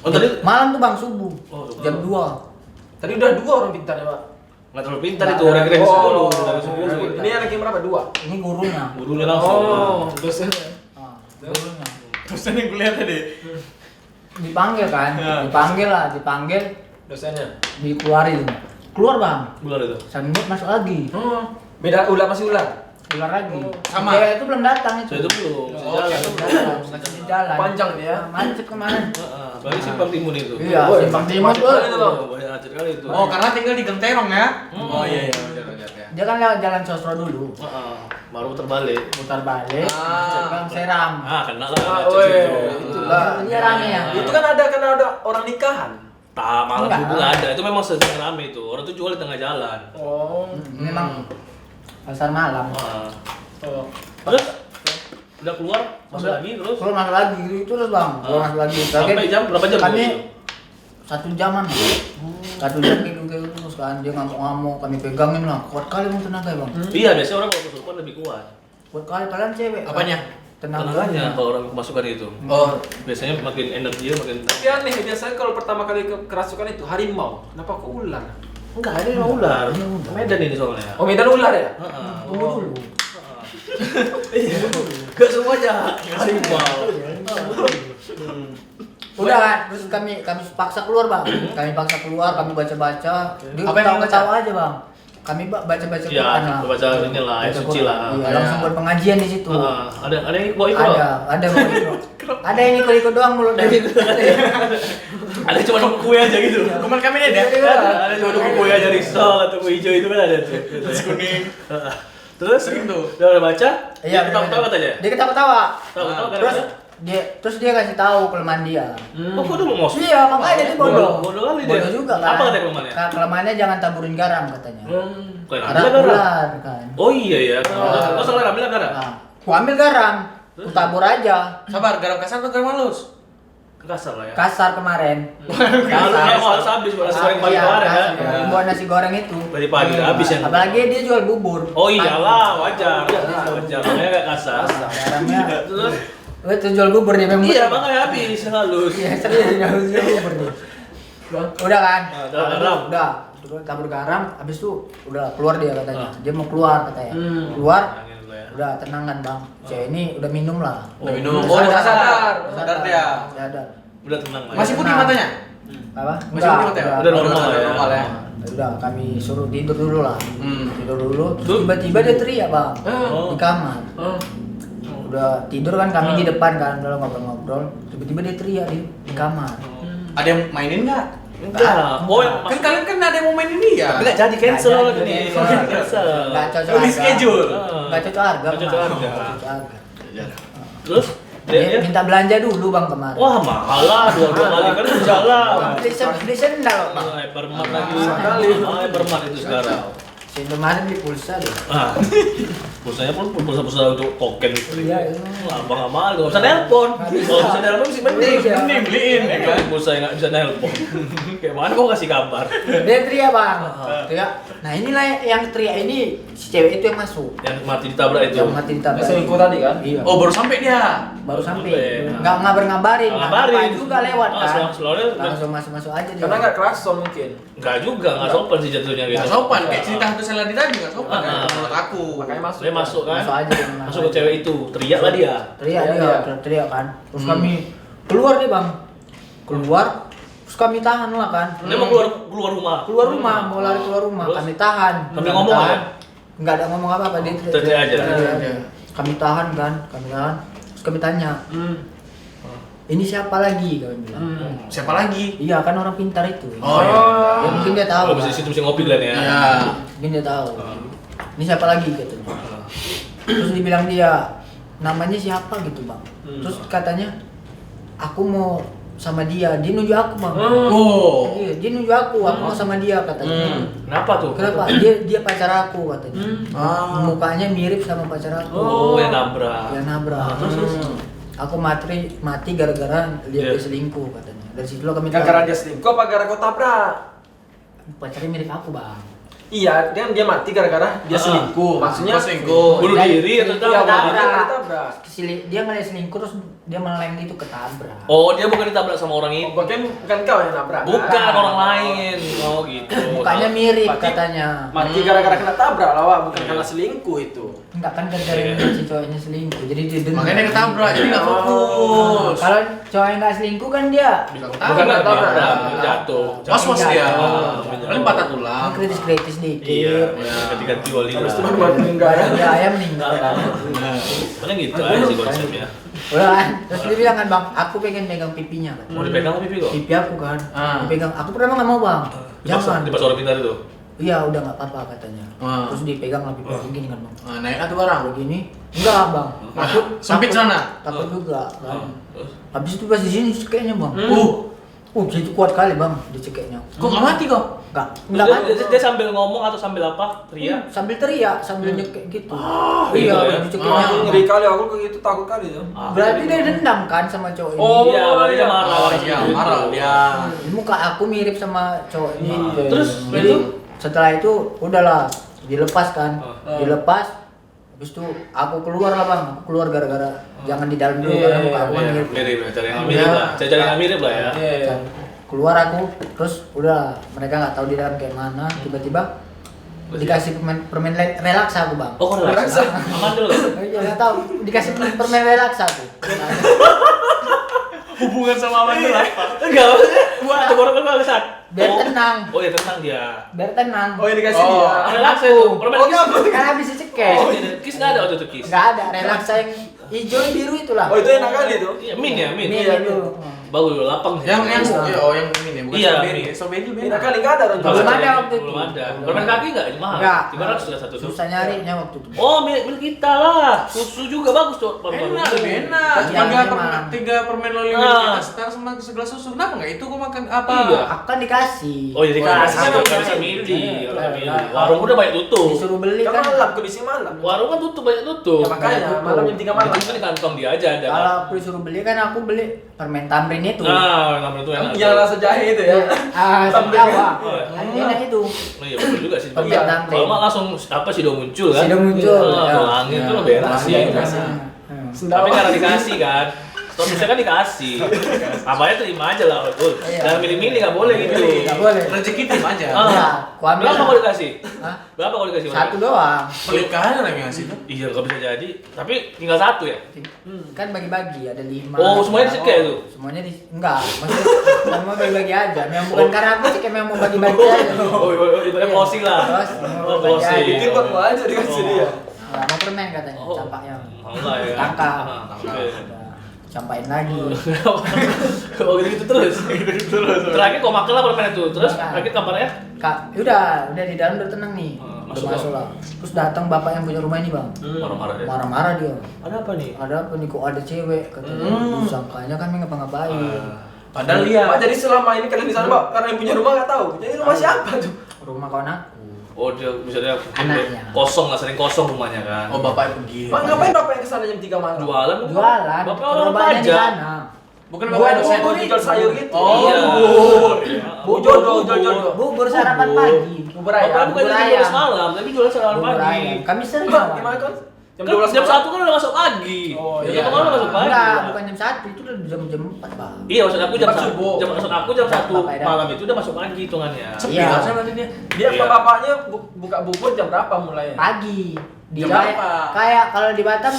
Oh, tadi Malam tuh Bang subuh. Oh, subuh. Jam 2. Tadi udah 2 orang pintar ya, Pak. nggak terlalu pintar itu Nggak, orang kira Oh, 10 dari 10. ini anak yang berapa? 2. Ini gurunya. Gurunya langsung. dosennya. Gurunya. Dosen yang kuliah tadi. Dipanggil kan? Ya. Dipanggil, Dosennya. dikeluarin. Keluar Bang. Bulan itu. Sambil masuk lagi. Beda ular masih ular. Keluar lagi. Sama. Cewek itu belum datang itu. Saya itu belum. Oh, Jalan. oke. Belum datang, masih di jalan. Panjang dia. Macet kemana? Apalagi simpang timun itu. Iya, Oh, simpang timur macet tuh. kali itu, Bang. Banyak macet kali itu. Oh, karena tinggal di Geng Terong ya? Hmm. Oh iya. Wajar. dia kan lewat jalan Sosro dulu. Baru terbalik. Putar balik, Ah. Bang Seram. Kena lah. Ah, macet weh, itu. itulah. Dia rame ya. Itu kan ada orang nikahan. Tak, malam Enggak. subuh nggak ada. Itu memang sedang rame itu. Orang tuh jual di tengah jalan. Oh. Memang pasar malam. Oh. Terus udah keluar masuk lagi terus. Keluar masuk lagi gitu terus bang. Keluar masuk lagi. Sampai jam berapa jam? Kami itu? 1 jaman. 1 jam gitu terus kan dia ngamuk-ngamuk kami pegangin lah. Kuat kali bang tenaga ya bang. Iya, biasanya orang kalau kesurupan lebih kuat. Kuat kali kalian cewek. kan? Apanya? Tenaganya kalau orang kemasukan itu. Oh, Biasanya makin energi makin. Tapi aneh, biasanya kalau pertama kali kerasukan itu harimau. Kenapa kok ular? Enggak, ini memang ular. Medan ini soalnya. Oh, medan ular ya? Tunggu dulu. Gak semuanya. Harimau. Udah kan, terus kami paksa keluar bang. Kami paksa keluar, kami baca-baca. Dia Apa yang ketawa aja bang. Kami baca-baca Ya, Quran lah. baca ini lah, ayat suci Quran. lah. Iya, langsung buat pengajian di situ. Ada yang bawa ikut. Ada mau ikut. Ada yang ikut doang mulut dari. Ada cuma nunggu kue aja gitu. teman kami ini Iya, ada. Ada cuma nunggu kue aja risol atau kue hijau itu kan ada tuh. Kuning. Terus Sering tuh. udah baca? Iya, Dia ketawa-ketawa katanya. Dia ketawa-tawa. Ketawa-ketawa Terus gara-gara. dia kasih tahu kelemahan dia. Oh, kok udah mau ngos? Iya, makanya dia bodoh. Bodoh kali dia. Bodoh juga kan. Apa katanya kelemahannya? Kelemahannya jangan taburin garam katanya. Bukan Karena ambil garam. ular kan. Oh iya ya. Oh, salah ambil garam. Nah, ku ambil garam, ku tabur aja. Sabar, garam kasar atau garam halus? Kasar lah ya. Kasar kemarin. Kalau harus habis buat nasi goreng pagi kemarin ya. Buat nasi goreng itu. Tadi pagi udah habis ya. Apalagi dia jual bubur. Oh iyalah, wajar. Wajar. Makanya kayak kasar. Garamnya. Terus Itu jual bubur dia memang. iya, makanya habis halus. Iya, serius dia jual bubur dia. Udah kan? Udah garam. Udah. Tabur garam, habis itu udah keluar dia katanya. Dia mau keluar katanya. Keluar. Udah tenang kan bang, cewek ini udah minum lah. Udah minum. Udah Oh, udah sadar. sadar. Sadar dia. Sadar. Udah tenang lah. Masih ya. putih matanya? Apa? Masih putih matanya? Udah normal Udah ya. normal ya. Udah kami suruh tidur dulu lah. Tidur dulu, terus Tuh. tiba-tiba dia teriak bang Oh. di kamar. Udah tidur kan kami di depan kan, udah ngobrol-ngobrol. Tiba-tiba dia teriak di kamar. Ada yang mainin nggak? Enggak. Oh, yang Kan kalian kan ada yang mau mainin dia. Tapi nggak jadi cancel Nggak ini. jadi, Cancel. Nggak cocok Lebih harga. schedule. Nggak cocok harga. Nggak cocok Bang. harga. Nggak cocok harga. Terus Dia minta belanja dulu bang kemarin. wah mahal lah 2 kali kan jalan. Beli sendal loh bang. Hypermart lagi. Sekali. Hypermart itu sekarang. Kemarin beli pulsa deh. Pulsanya pun pulsa untuk token. Iya, Abang nggak mahal, nggak usah nelpon. Kalau bisa nelpon sih mending. Iya. Mending beliin ya kan. Pulsa yang nggak bisa nelpon. Kayak mana kok kasih kabar? Dia teriak bang. Teriak. Nah inilah yang teriak ini si cewek itu yang masuk. Yang mati ditabrak itu. Yang mati ditabrak. Selingkuh tadi kan? Iya. Oh, baru sampai dia. Baru sampai. Sampai. Nggak ngabarin. Ngabarin. Juga lewat kan. Selalu Langsung masuk aja dia. Karena nggak kerason mungkin. nggak juga, nggak sopan sih jatuhnya gitu. Nggak sopan, kayak cerita hantu Seladi tadi nggak sopan kan Ah. menurut aku. Makanya masuk. Dia masuk kan? Masuk aja dia. Masuk ke cewek itu, teriak lah dia. Teriak Iya, dia, iya. teriak kan. Terus kami keluar deh bang. Keluar. Terus kami tahan lah kan. Dia mau keluar rumah. Keluar rumah, mau lari keluar rumah. Terus? Kami tahan. Sambil Kami ngomong tahan. ya? Nggak ada ngomong apa-apa dia Teriak aja. teriak aja. Kami tahan kan, kami tahan. Terus kami tanya, ini siapa lagi? Kami bilang. Siapa lagi? Iya kan orang pintar itu. Oh, iya. Ya, mungkin dia tahu. Kalau bisa di kan. situ mesti ngopi kan ya. Iya. Mungkin dia tahu. Ini siapa lagi katanya. Terus dibilang dia namanya siapa gitu bang. Terus katanya aku mau sama dia nunjuk aku bang. Oh. Iya, dia nunjuk aku mau sama dia katanya. Kenapa tuh? Kenapa? Dia pacar aku katanya. Mukanya mirip sama pacar aku. Oh, yang nabrak. Yang nabrak. Terus? Aku mati gara-gara Iya. dia selingkuh katanya. Dari situ kami tahu. Gara-gara dia selingkuh apa gara-gara kau tabrak? Pacarnya mirip aku bang. Iya, dia mati gara-gara dia selingkuh. Maksudnya selingkuh. Bunuh Dan diri atau selingkuh, apa? tabrak. Dia tabrak. Dia ngeliat selingkuh terus dia meleng itu ketabrak. Oh, dia bukan ditabrak sama orang itu. Bukan kau yang nabrak. Bukan orang lain. Oh, gitu. Mukanya mirip Mati- katanya. Mati gara-gara kena tabrak lah, Wak. Bukan karena selingkuh itu. Enggak kan gara-gara si cowoknya selingkuh. Jadi dia dendam. Makanya dia ketabrak, jadi nggak fokus. Kalau cowoknya nggak selingkuh kan dia Bukan Tabrak, tabrak, tabrak. jatuh. Was-was dia. Ah, Paling patah tulang. kritis-kritis Iya, dikit. ganti-ganti oli lah. Terus baru buat meninggal. Ada ayam meninggal kan. Paling gitu aja sih konsepnya. Udah kan. Terus dia bilang kan bang, aku pengen pegang pipinya kan. Mau dipegang pipi kok? Pipi aku kan. Ah. Dipegang. Aku pertama nggak mau bang. Dipaksa, Jangan. dipaksa orang pintar itu. iya udah nggak apa-apa katanya. Terus dipegang lebih begini kan bang. Naik atau barang? Begini, enggak bang. Sempit sana? Takut juga. Kan. Habis itu pas di sini cekeknya bang. Itu kuat kali bang dicekeknya. Kok nggak mati kok? Nggak mati. Dia sambil ngomong atau sambil apa? Teriak? Sambil teriak, sambil nyekek gitu. gitu Iya, ya? dicekeknya. Ngeri kali aku kayak gitu, takut kali ya. Berarti dia dendam kan sama cowok ini. Iya, berarti dia marah. Iya, marah dia. Muka aku mirip sama cowok ini. Terus, jadi setelah itu udahlah dilepas kan. Dilepas. Habis itu aku keluar lah bang. Aku keluar gara-gara jangan di dalam dulu karena muka aku kan mirip. Mirip, cari yang mirip lah. Cari yang mirip lah ya. Keluar aku, terus udah mereka nggak tahu di dalam kayak mana. Tiba-tiba dikasih permen relaksa aku bang. Oh, relaksa. Aman dulu. Iya nggak tahu dikasih permen relaksa aku. Hubungan sama aman dulu apa? Enggak, buat tenggorokan kalau sakit. Biar tenang. Oh ya tenang dia. Biar tenang. Oh ini dikasih dia. Relaksa itu. Permen kiss. Karena habis dicekek. Kiss nggak ada waktu itu kiss. Nggak ada relaksa yang hijau biru itulah. Oh itu enak kali tuh. Iya, min ya, min. Iya dulu. Bagus, lapang. Yang ini bukan Iya, strawberry. ini. Strawberry lebih Enak enak. kali nggak ada orang Belum jual. ada waktu itu. Belum ada. Permen kaki nggak? Mahal. Enggak. 300 sudah satu tuh. Susah nyarinya waktu itu. Oh, milik kita lah. Susu juga bagus tuh. Enak, lebih enak. Iya, memang. Tiga permen loli Ah. kita setara sama segelas susu. Kenapa nggak itu? Gua makan apa? Iya. Aku kan dikasih. Oh, jadi kasih iya. nggak bisa milih. Iya, Nggak bisa milih. iya. Warung udah banyak tutup. Disuruh beli Kan kan. malam, kondisi malam. Warung kan tutup, banyak tutup. Ya makanya malam jam 3 malam. Itu kan di kantong dia aja ada. Kalau aku disuruh beli kan aku beli permen tamrin itu. Nah, namanya itu enak. Yang rasa jahe itu ya. Sama Jawa. Oh, iya. Kan enak itu. Oh iya betul juga sih. Permen Iya. tamrin. Kalau mah langsung apa sih udah muncul kan? Sudah muncul. Oh, Ya. Pelangi itu lebih enak sih. Tapi karena dikasih kan. Stokisnya kan dikasih. Apanya terima aja lah, betul. Iya. Jangan milih-milih nggak boleh gitu. Nggak boleh. Rezeki tim aja. Ah. Ya, aku ambil. Berapa kalau dikasih? Hah? Berapa kalau dikasih? Satu doang. Pelit kali orang yang ngasih tuh. Iya, nggak bisa jadi. Tapi tinggal satu ya. Kan bagi-bagi ada 5. Oh, semuanya dicekek tuh? Semuanya enggak, maksudnya semua bagi-bagi aja. Memang bukan karena aku sih kayak memang mau bagi-bagi aja. Oh, ibaratnya closing lah. Terus, Oh, bagi closing. aja. Pikir buat gua aja dikasih dia. Nggak mau permen katanya, Oh. campaknya. Mau lah ya. Tangkap. Oke. Campain lagi. Oh gitu terus. Terakhir kok makan lah permen itu. Terus Makan. terakhir kabarnya? Kak, udah di dalam udah tenang nih. Masuk Udah masuk lah. Terus datang bapak yang punya rumah ini, Bang. Marah-marah ya. Marah-marah dia. Ada apa nih? Ada apa nih kok ada cewek katanya. Sangkanya kan ngapa-ngapain. Padahal Pak, lihat. jadi selama ini kalian di sana Pak, karena yang punya rumah nggak tahu. Jadi rumah siapa tuh? Rumah kawan aku. Oh dia misalnya Anaknya. kosong lah, sering kosong rumahnya kan. Oh bapak pergi. Pak ngapain Bapak yang kesana jam 3 malam? Jualan. Jualan. Bapak orang gerobaknya di pajak. sana. Bukan Buat bapak dosen. bubur jual sayur gitu. Oh. Iya. Bu jodoh, jodoh. Bubur sarapan pagi. Bubur Bapak ayam. bukan bubur jam 12 ayam. malam, tapi jualan sarapan Bubur pagi. ayam. Kami sering Pak, Bang. gimana kan? Jam Kan 12 jam malam. 1 kan udah masuk pagi. Oh, Jam iya. 1 malam masuk pagi. Enggak, bukan jam 1, itu udah jam 4, Bang. Iya, maksud aku jam Pas 1. subuh. Maksud aku jam 1 Bapak edan. malam itu udah masuk pagi hitungannya. Sepi Iya. harusnya berarti dia. Dia Iya. bapaknya buka bubur jam berapa mulai? Pagi. Di Jam kayak- berapa? Kayak kalau di Batam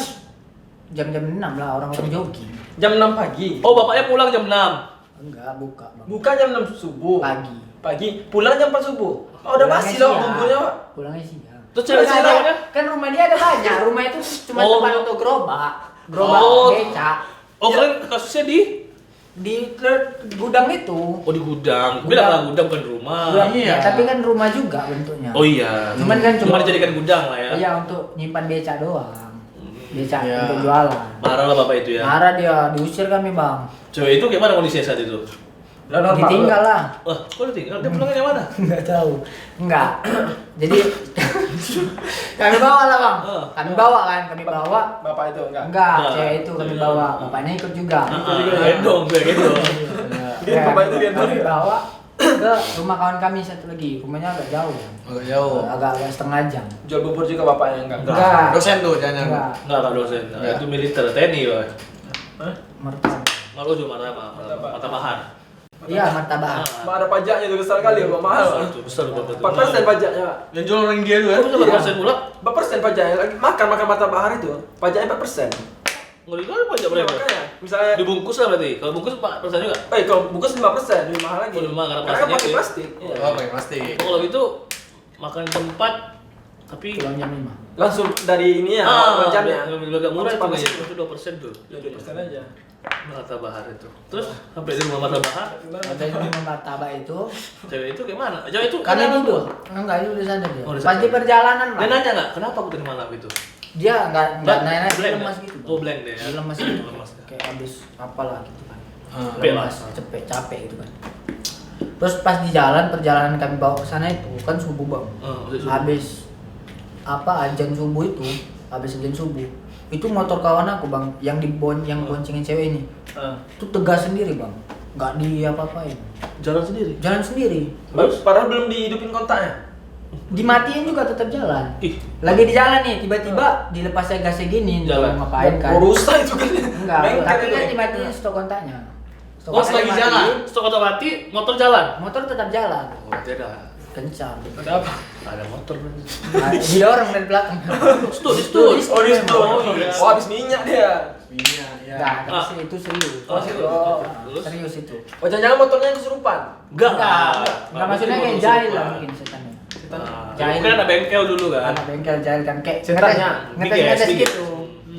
jam-jam 6 lah orang-orang jogging. Jam 6 pagi. Oh, bapaknya pulang jam 6. Enggak, buka, Bang. Buka jam 6 subuh. Pagi. Pagi. Pulang jam 4 subuh. Oh, udah Pulangnya pasti dong siang. buburnya, Pak. Pulangnya siang. Terus cewek-cewek Kan ada- lainnya? kan rumah dia ada banyak. Rumah itu cuma Oh, tempat rumah- untuk gerobak. Gerobak Oh. becak. Oh, kalian kasusnya di Gudang itu. Oh, di gudang. Bilang lah gudang bukan rumah. Gudang, iya. Tapi kan rumah juga bentuknya. Oh iya. Cuman kan cuma cuma- dijadikan gudang lah ya. Iya, untuk nyimpan becak doang. Becak Iya. untuk jualan. Marah lah bapak itu ya. Marah dia, diusir kami, Bang. Cewek itu gimana kondisinya saat itu? Udah normal. Ditinggal lah. Wah, kok udah tinggal? Dia pulangnya yang mana? Enggak tahu. Enggak. Jadi kami bawa lah, Bang. Kami bawa kan, kami bawa. Bapak itu enggak. Enggak, Enggak. cewek itu kami bawa. Bapaknya ikut juga. Gendong, gue gendong. Dia bapak itu gendong. Kami bawa ke rumah kawan kami satu lagi. Rumahnya agak jauh. Agak jauh. Agak setengah jam. Jual bubur juga bapaknya enggak. Enggak. Dosen tuh jangan. Enggak. Enggak, Pak dosen. Nah, Enggak. itu militer TNI, Pak. Martabak. Malu juga martabahan. Iya, martabak. Mak ada pajaknya itu besar kali, Pak. Mahal. Itu besar Bapak itu. 4% pajaknya, Pak. Yang jual orang India tuh kan? Kamu sama persen pula? 4% pajaknya lagi makan martabak hari itu. Pajaknya 4%. Ngeri kali pajak Ya, berapa? makanya misalnya Dibungkus lah berarti. Kalau bungkus 4% juga. kalau bungkus 5%, lebih mahal lagi. Oh, lebih mahal karena Karena kan plastiknya pakai ya. plastik. Iya. Oh pakai plastik. Kalau gitu makan di tempat Tapi pulang jam 5. Langsung dari ini ya, jamnya. agak murah itu Panas. ya. Itu 2% tuh. Ya 2% aja. Marta Bahar itu. Terus sampai di rumah Marta Bahar, Ada di rumah martabak itu, cewek itu gimana? Cewek itu karena kenapa? tidur. Enggak, itu udah sadar dia. Oh, udah Pas di sadar. perjalanan Dia lah. nanya nggak, kenapa aku tadi malam itu? Dia enggak nanya, dia Blank lemas ya? gitu. Oh, blank dia ya? Dia lemas gitu. Lemas ya? Kayak habis apalah gitu kan. Capek lah. Lemas, capek gitu kan. Terus pas di jalan, perjalanan kami bawa ke sana itu kan subuh bang. Udah subuh. Habis azan subuh itu, habis azan subuh itu motor kawan aku bang, yang boncengin cewek ini, itu tegas sendiri bang, nggak di apa-apain, Jalan sendiri. jalan sendiri, Padahal belum dihidupin kontaknya. dimatiin juga tetap jalan. Ih, Lagi di jalan nih, tiba-tiba dilepasnya gasnya gini, Jalan. mau ngapain kan? Rusak itu kan. Enggak, Bengkel tapi itu. kan dimatiin stok kontaknya. Stok Oh, kontaknya lagi dimatiin, jalan? stok atau mati, motor jalan. motor tetap jalan, Oh, tidak. kencang. Ada apa? Ada motor. Nah, didorong dari belakang. Stud. Oh, di situ. Oh, iya. Oh, habis minyak dia. Minyak ya. Enggak, tapi itu serius. Oh, serius. Terus? Serius itu. Oh, jangan motornya yang kesurupan. Enggak maksudnya kayak jahil lah mungkin setannya. Jahil. Kan ada bengkel dulu kan. Anak bengkel jahil kan kayak Setannya. ngetes Big gitu.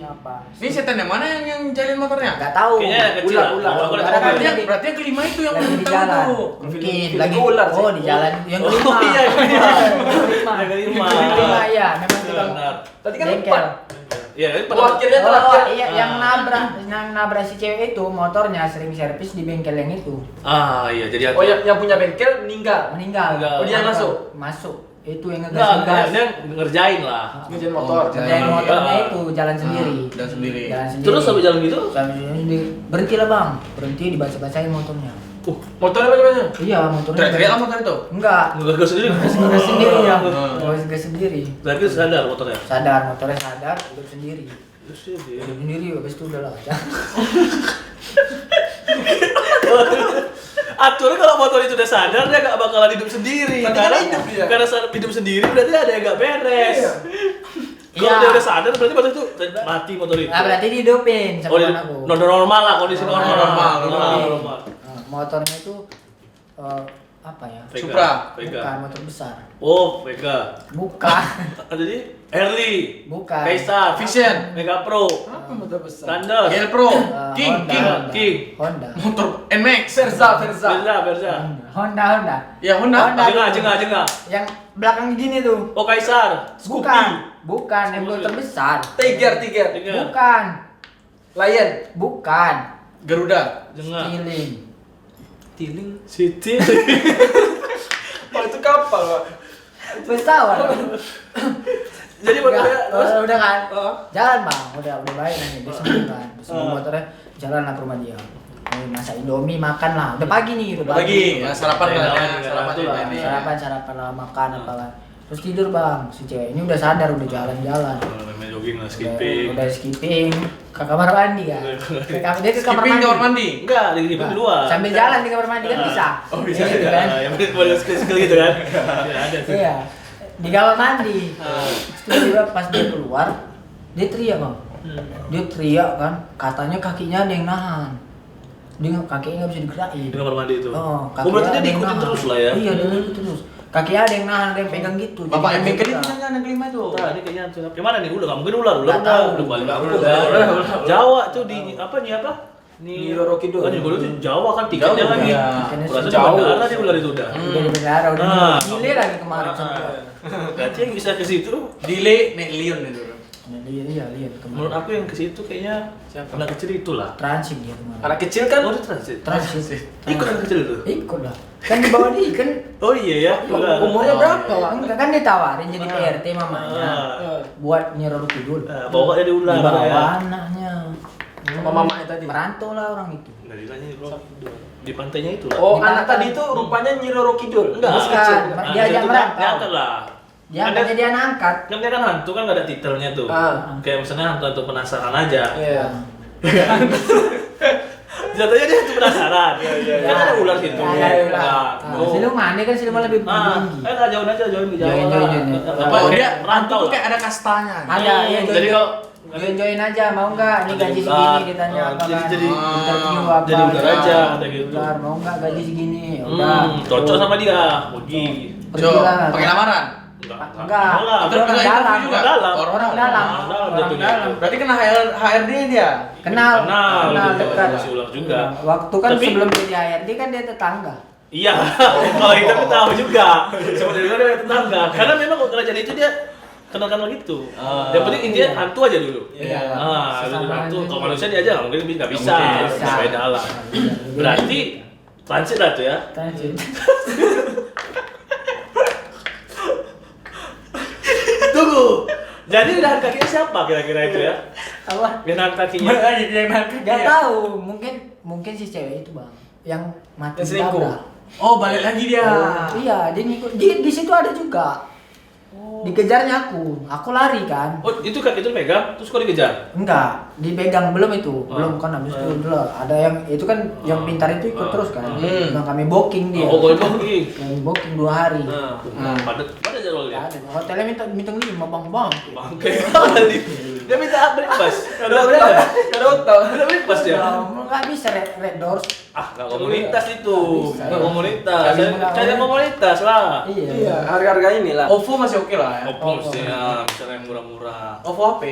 Apa? Ini setan yang mana yang jalin motornya? Enggak tahu. Kayaknya yang kecil lah. Ular. Aku udah Karena tahu. kan dia Berarti yang kelima itu yang lagi di tahu jalan. tuh. Mungkin Film lagi ular sih. di jalan yang Oh, kelima. iya, yang kelima. Yang Yang kelima. kelima ya, memang tukang Benar. Tadi kan bengkel. 4. Iya, ini Oh, akhirnya Oh terakhir. iya, yang nabrak si cewek itu motornya sering servis di bengkel yang itu. Ah, iya, jadi Oh, yang punya bengkel meninggal. Meninggal. Meninggal. Oh, dia yang masuk? Masuk. Itu yang Enggak, ngegas. dia ngerjain lah. Ngejain motor. Kerjain motornya Ah. itu jalan sendiri. jalan sendiri. Jalan sendiri. Terus sampai jalan gitu? Sampai sendiri. Berhenti lah bang. Berhenti dibaca-bacain motornya. Motornya bagaimana? Iya motornya. Teriak-teriak lah motor itu. Enggak. Ngegas sendiri. Gas sendiri ya. Ah. Gas sendiri. Berarti sadar motornya. Sadar motornya sadar. Hidup sendiri. Terus dia. Hidup sendiri. Habis itu udah lah. Aturnya kalau motor itu udah sadar dia gak bakalan hidup sendiri. Tapi kan hidup dia. Karena hidup sendiri berarti ada yang gak beres. Iya. Kalau Iya. dia udah sadar berarti motor itu mati motor itu. Nah berarti dihidupin Oh, sama anakku. normal lah kondisi normal. Normal, Normal. Nah, motornya itu apa ya? Vega. Supra. Vega. Bukan motor besar. Oh, Vega. Bukan. Jadi Harley, Bukan. Kaisar, Vision. Mega Pro, Apa motor besar? Thunder, Gel Pro, King, Honda, King, Honda. King. Honda. motor NMAX. Verza. Berza. Honda. Ya Honda. Honda. Jengah. Yang belakang gini tuh. Oh, Kaisar, Scoopy. Bukan yang motor besar. Tiger. Jengah. Bukan. Lion. Bukan. Garuda. Jengah. Tiling. Tiling. City. Oh, itu kapal, Pak. Pesawat. Jadi motornya terus udah kan. Oh. Jalan bang. Udah baik nanti. Dia sembuh kan. Sembuh motornya. Jalan lah ke rumah dia. Masak Indomie makan lah. Udah pagi nih. Udah Pagi, ya sarapan Ya, lah, ya, ya, sarapan itu juga lah. ini. Sarapan lah makan apa lah. Terus tidur bang. Si cewek ini udah sadar udah jalan-jalan. Main jogging lah, Udah, skipping. udah skipping ke kamar mandi kan. Dia ke kamar Skipping mandi. kamar mandi. Enggak, di skipping di luar. Sambil jalan di kamar mandi kan bisa. Oh, bisa Gitu ya. kan. Yang penting boleh skill gitu kan. Ya, ada tuh. Iya. Di kamar mandi. Terus tiba-tiba pas dia keluar, dia teriak bang. Dia teriak kan, katanya kakinya ada yang nahan. Dia kakinya nggak bisa digerakin. Di kamar mandi itu. Oh, Oh, berarti dia ada yang diikutin nahan. terus lah ya. Iya, dia ikutin terus. Kakinya ada yang nahan, ada yang pegang gitu. Bapak yang Jadi bengkel dia itu kan yang kelima itu. Nah, ini kayaknya tuh. Yang mana nih? Udah nggak mungkin ular Nggak tahu. udah balik kampung Ular. kan. Jawa tuh di apa nih apa? Di Roro Kidul. Oh, di Roro Kidul Jawa kan tiketnya Jauh, lagi. ya. Tiketnya Berarti jauh. bandara nih ular itu udah. udah di penjara, udah Nah. gile lagi kemarin sampai. Berarti yang bisa ke situ Delay naik Lion itu. Iya, lihat menurut kemarin. aku yang ke situ kayaknya Siapa? anak kecil itulah. Transit dia kemarin. Anak kecil kan? Oh, dia transit. Transit. Ikut anak kecil itu. Ikut lah. Kan di bawah dia kan. Oh iya ya. Umurnya berapa, Pak? Enggak kan ditawarin jadi PRT mamanya. Ah. Buat Nyiroro Kidul. Bawa dia di ular Dibawa ya. anaknya. Sama mamanya tadi. Merantau lah orang itu. Nggak ditanya bro. Di pantainya itu lah. Oh, Di anak pantai. tadi itu rupanya Nyi Roro Kidul. Enggak. Masih kecil. Bukan. Nah, Dia ajak itu merantau. diangkat lah. Dia angkat jadi anak angkat. Kan dia kan hantu kan nggak ada titelnya tuh. Ah. Kayak misalnya hantu penasaran aja. Iya. Jatuhnya dia hantu penasaran. Kan ada ular situ. Ada ular. Nah, Ah, oh. Siluman, dia kan siluman lebih Ah, tinggi. jauhin aja, jauhin ke Jawa. Jauhin, lah. jauhin. Apa, Oh, kayak dia rantau rantau tuh lah. kayak ada kastanya. Ada, iya Jadi kalau join aja mau nggak nih gaji Ular. segini ditanya Ah, apa jadi- kan jadi- interview apa jadi ular aja, ada gitu. ular mau nggak gaji segini ya udah cocok sama dia. Pergi. So, Pergilah. pakai lamaran. Enggak. Dalam. Itu orang dalam. juga. Dalam. Orang dalam. Dalam Orang jatuhnya. dalam. Berarti kena HRD dia. Kenal Dekat. dekat. Masih ulang juga. Waktu kan Tapi- sebelum jadi HRD kan dia tetangga. Iya, kalau itu aku tahu juga. Sebenarnya dia tetangga. Karena memang kalau kerajaan itu dia kenal-kenal gitu. Yang penting intinya hantu aja dulu. Iya. Dulu Sesama hantu. aja. Kalau manusia dia aja mungkin nggak bisa. Nggak mungkin. Sampai dalam. Berarti transit lah tuh ya. Transit. Tunggu. Jadi nahan kakinya siapa kira-kira itu ya? Apa? Yang nahan kakinya. Gak tahu, mungkin si cewek itu bang yang mati Yang selingkuh. ditabrak. Oh, balik lagi dia. Iya, dia ngikut. Di situ ada juga. Dikejarnya aku lari kan. Oh, itu kaki itu megang, terus kok dikejar? Enggak, dipegang belum itu, Ah. belum kan habis itu dulu ada yang itu kan yang pintar itu ikut terus kan. Nah, kami booking dia. Oh, boleh booking. Kami booking 2 hari. Padat jadwalnya. Ada. Hotelnya minta 5 bang. Bangke kali. Dia minta breakfast. Ada berapa? Kada tahu. Ada breakfast ya? Enggak bisa red doors. Nggak komunitas itu. Bisa, Nggak ya. komunitas. Nggak Cari komunitas lah. Iya. Iya, harga-harga inilah. OVO masih oke lah ya. Oppo sih ya, misalnya yang murah-murah. OVO HP.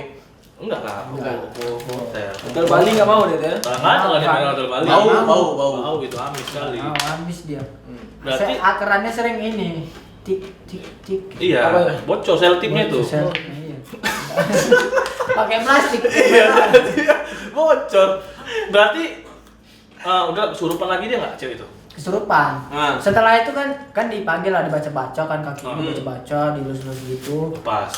Enggak lah, Oppo hotel. Hotel Bali nggak mau deh ya. Nggak ada di hotel Bali. Bau. Bau itu amis sekali. Habis dia. Berarti- Akarannya sering ini. Tik tik tik. Iya, Apa ya? bocor seltipnya itu. Iya. Pakai plastik. Iya, bocor. Berarti udah kesurupan lagi dia nggak cewek itu? Kesurupan. Ah. Setelah itu kan dipanggil lah, dibaca-baca kan kakinya dibaca-baca, dilus-lus gitu. Pas.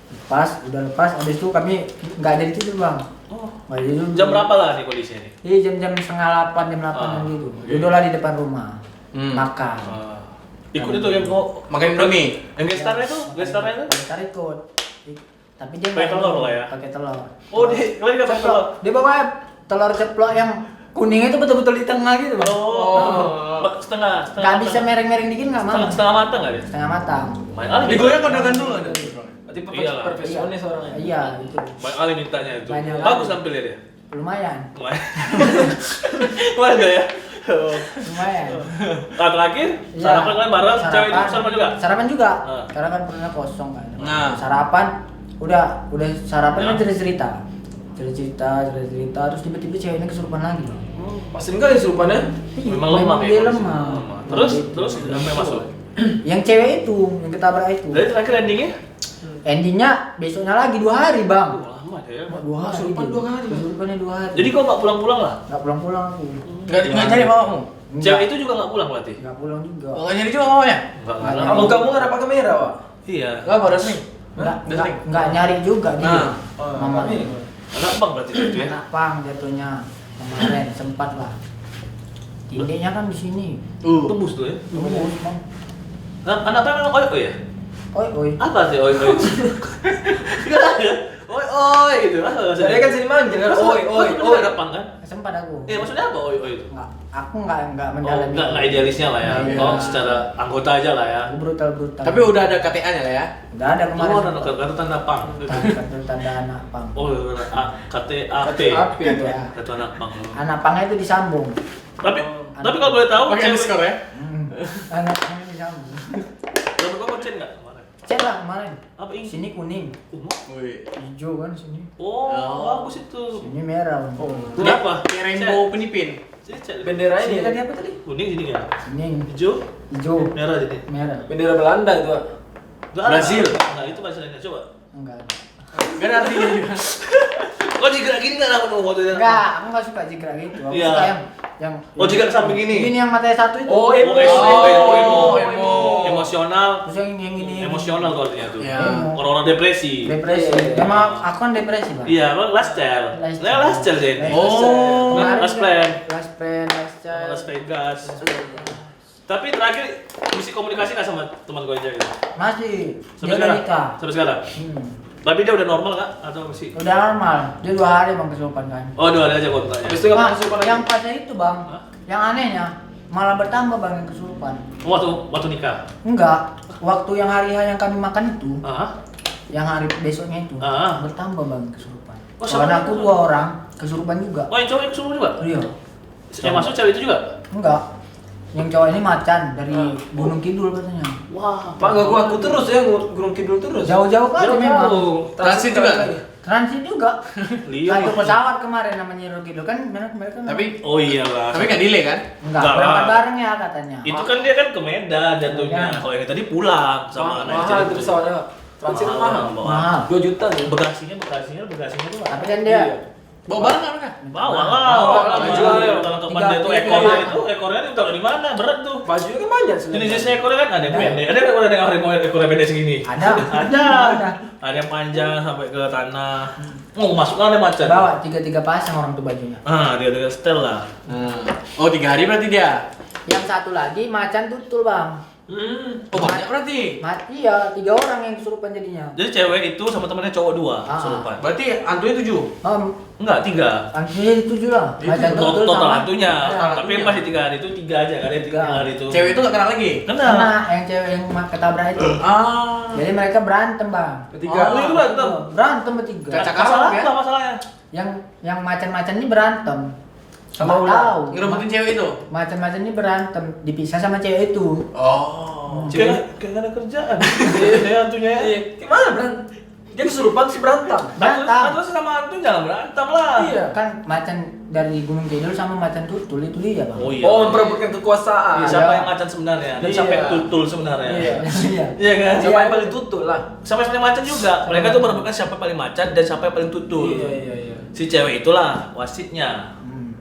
Lepas, udah lepas. Habis itu kami nggak ada di situ bang. Oh. Nggak ada di situ. Jam berapa lah nih kondisinya nih? Iya jam-jam setengah 8, jam 8 gitu. Duduklah di depan rumah. Makan. Ikut itu yang mau Makan Indomie. yang gestarnya tuh, gestarnya tuh. Ntar ikut. Tapi dia Pakai nggak telur minum. lah ya? Pakai telur. Oh, kalian nggak pakai telur? Dia bawa telur ceplok yang kuning itu betul-betul di tengah gitu bang. Setengah. Nggak bisa mereng-mereng dikit nggak mau. Setengah matang nggak dia? Setengah matang. Main kali. Digoyang kondangan dulu ada. Berarti Iyalah. perfeksionis orangnya. Iya gitu. Main kali mintanya itu. Banyak Bagus kali. tampilnya dia. Lumayan. Main. Mana ya? Lumayan. Nah, terakhir Iya. sarapan kalian bareng, cewek itu sarapan juga. Sarapan juga. Ah. Karena kan perutnya kosong kan. Nah. Sarapan udah sarapan Ya. kan cerita. Cerita terus tiba-tiba ceweknya kesurupan lagi. Bang. Pasti enggak ya surupannya? Memang lemah dia ya, lemah. Terus Gitu. sampai masuk. Yang cewek itu yang ketabrak itu. Dari terakhir endingnya? Endingnya besoknya lagi 2 hari bang. Lama ya. 2 hari. Kesurupan dia. 2 hari, Bang. Kesurupannya 2 hari. Jadi kau nggak pulang-pulang lah? nggak pulang-pulang aku. Enggak nyari mamamu. Cewek itu juga nggak pulang berarti? Nggak pulang juga. Enggak nyari juga mamanya. Nggak. Kamu nggak ada pakai kamera, Pak? Iya. Enggak pada sering. Nggak nyari juga dia. Nah. Mama Ini. Anak bang berarti itu ya? anak pang jatuhnya kemarin sempat lah. Tindeknya kan di sini. Tembus tuh ya? Tembus bang. Nah, anak bang memang oi ya? Oi. Apa sih oi? Enggak ada. Oi gitu. Apa maksudnya? Saya kan sini manggil kan, oi. Ada pang kan? Sempat aku. Iya maksudnya apa oi itu? Nggak, aku nggak Oh, mendalami. nggak idealisnya lah ya. Iya. Oh, secara anggota aja lah ya. Aku brutal. Tapi udah ada KTA-nya lah ya. Udah ada kemarin. Oh, ada kartu tanda pang. Kartu tanda anak pang. Oh, KTAP. KTAP. Ya. Kartu anak pang. Anak pangnya itu disambung. Tapi kalau boleh tahu, Pakai underscore ya. Anak pangnya disambung. Kalau kau ngecen nggak kemarin? Cek lah kemarin. Apa ini? Sini kuning, Wih. hijau kan sini. Oh, Oh. bagus itu. Sini merah. Oh. Kenapa? Kayak rainbow penipin. Sini cek. Bendera Sini ini. tadi apa tadi? Kuning sini kan? Kuning, Hijau, hijau, merah jadi. merah. Bendera Belanda itu, Pak. Nggak ada. Brazil. Nah, itu bahasa lainnya. Coba. Enggak ada. Enggak ada artinya juga. Kok digerak gini nggak dapat fotonya? Enggak, aku nggak suka jigrak gitu. Aku Iya. suka yang Oh, jigrak samping ini? Ini yang matanya satu itu. Oh, emo. emo. Emosional. Terus yang ini. Emosional tuh artinya tuh. Iya. Orang-orang depresi. Depresi. Iya. Emang aku kan depresi, Bang. Iya, bang last child. Nah, last child Jen. Oh. Kemarin Last juga. plan. Last plan, last child. Las Vegas. Tapi terakhir mesti komunikasi nggak sama teman gue aja gitu? Masih. Sampai Dia sekarang? nikah. Sampai sekarang? Tapi dia udah normal nggak? Atau masih? Udah normal. Dia 2 hari Bang kesurupan kan. Oh, dua ada aja kontaknya. Habis itu nggak Nah, kesurupan lagi. yang pasnya itu, Bang. Hah? Yang anehnya malah bertambah Bang yang kesurupan. Oh, waktu nikah? Enggak. Waktu yang hari yang kami makan itu, Ah, yang hari besoknya itu Ah. bertambah Bang kesurupan. Oh, sama Kawan aku juga? 2 orang kesurupan juga. oh yang cowok yang kesurupan juga? Iya. Yang masuk cewek itu juga? Enggak. yang cowok ini macan dari Gunung Kidul katanya. Wah, Pak gak aku terus ya Gunung Kidul terus. Jauh-jauh kali memang. Transit juga. Transit juga. Lihat. Satu pesawat kemarin namanya Gunung Kidul kan mereka Tapi Oh iya lah. tapi nggak delay kan? enggak Enggak berangkat lah. bareng ya katanya. Itu kan dia kan ke Medan jatuhnya. Medan. Kalau yang tadi pulang sama anak mahal itu pesawatnya. Transit mahal. Mahal. 2 juta nih. Bagasinya tuh. Tapi kan dia Bawa barang nggak mereka? Bawa Bawa lah. baju Kalau aja. kelengkapan Tiga- dia tuh tiga- ekornya tiga- itu ekornya itu taruh di mana? Berat tuh. Bajunya kan banyak sebenarnya. Jenis-jenisnya ekornya kan ada yang pendek, ada yang ekornya pendek segini. ada. Ada. Ada yang panjang sampai ke tanah. Oh, masuk ada macan. Bawa 3 pasang orang tuh bajunya. Ah, dia setel lah. Oh 3 hari berarti dia. Yang satu lagi macan tutul, Bang. Oh banyak berarti. Mati ya, 3 orang yang kesurupan jadinya. Jadi cewek itu sama temannya cowok 2 Ah. kesurupan. Berarti hantunya 7. Enggak, 3. Angkanya 7 lah. Macan tutul Total sama hantunya. Ya, Tapi yang masih 3 hari itu 3 aja kan ya 3 hari itu. Cewek itu nggak kenal lagi. Kenal. Kena yang cewek yang ketabrak itu. Ah. Jadi mereka berantem, Bang. Ketiga. Oh, itu berantem. Berantem bertiga. Cacak Masalah ya? apa masalahnya? Yang macan-macan ini berantem. Sama Nggak ular. tahu. Ngerebutin cewek itu. Macan-macan ini berantem, dipisah sama cewek itu. Oh. Kayak nggak ada kerjaan. Dia hantunya ya. Iya. Gimana berantem? Dia kesurupan sih berantem. Berantem. Terus sama hantu jangan berantem lah. Iya. Kan macan dari Gunung Kidul sama macan tutul itu dia, Bang. Oh iya. Oh, memperebutkan kekuasaan. Iya, siapa Iya. yang macan sebenarnya dan Iya. siapa yang tutul sebenarnya. Iya. Iya. Iya kan? Siapa yang paling tutul lah? Siapa yang paling macan juga. Mereka tuh merebutkan siapa yang paling macan dan siapa yang paling tutul. Iya. Si cewek itulah wasitnya.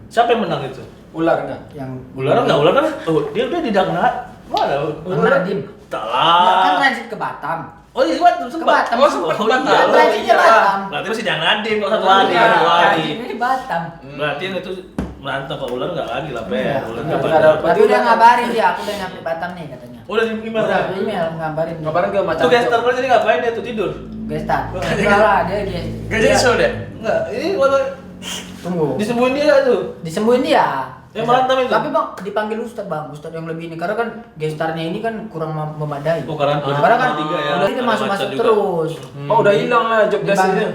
Siapa yang menang itu? Ular enggak? Yang Ular kan? Oh, dia udah di Dagna. Mana? Nadim. Tak Kan lah. transit ke Batam. Oh iya, Batam Ke sempat. Batam. Oh, sempat Oh, Batam. iya. Kan transitnya iya. Batam. Berarti masih jangan Nadim kalau 1 hari, Iya, 1 hari. transitnya di Batam. Berarti yang itu berantem Pak Ular enggak lagi lah, Pe. Iya. Ular Nggak enggak ada. ada. Tapi udah ngabarin dia, aku udah nyampe Batam nih katanya. Udah di email. Udah email ngabarin. Ngabarin ke macan. Tuh gestar kerja jadi ngapain dia tuh tidur? Gestar. Enggak lah, dia guys. Gak jadi show deh. Enggak, ini waktu Tunggu. disembuhin dia tuh. Disembuhin dia. Yang berantem itu? Tapi Bang, dipanggil Ustadz Bang, Ustadz yang lebih ini karena kan gestarnya ini kan kurang memadai. Oh, karena Karena kan tiga ya. udah dia Ada masuk macan juga. terus. Oh, udah hilang lah job desk Dipanggil. itu.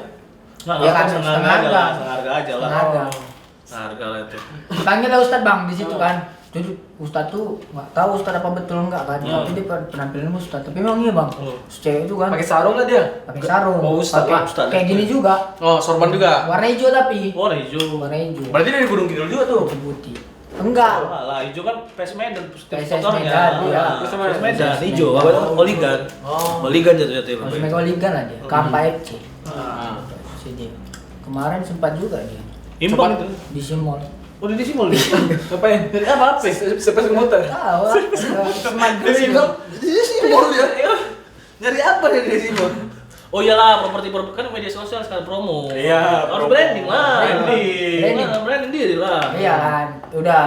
Nggak, Ya kan, setengah setengah harga lah, harga. setengah harga aja lah. Setengah harga. Setengah harga lah itu. Dipanggil lah Ustadz Bang di situ kan. Jadi Ustadz tuh nggak tahu Ustadz apa betul enggak kan. Hmm. Tapi dia penampilannya Ustadz. Tapi memang iya Bang. Si cewek itu kan Pakai sarung lah dia. pakai sarung. Oh, Ustadz pakai lah, Ustadz. kayak gini juga. Oh sorban juga. Warna hijau tapi. Warna hijau. Warna hijau. Berarti dari Gunung Kidul juga tuh. Putih putih. Enggak. Lah, hijau kan PS Medan, PS motornya. Medan, iya. PS Medan, PS hijau. Medan. Apa itu? Oligan. Oh. Oligan jatuh-jatuh. Masih Mega Liga lah dia. Kampa FC. Ah. Si dia. Kemarin sempat juga dia Imbang itu. di Simol. Udah di Simol dia. Ngapain? Jadi apa? Sepes muter. Tahu lah. Smart Di Simol dia. Nyari apa dia di Simol? Oh iyalah, properti kan media sosial sekarang promo. Iya, harus promo. branding lah. Branding. Branding diri lah. Iya kan. Udah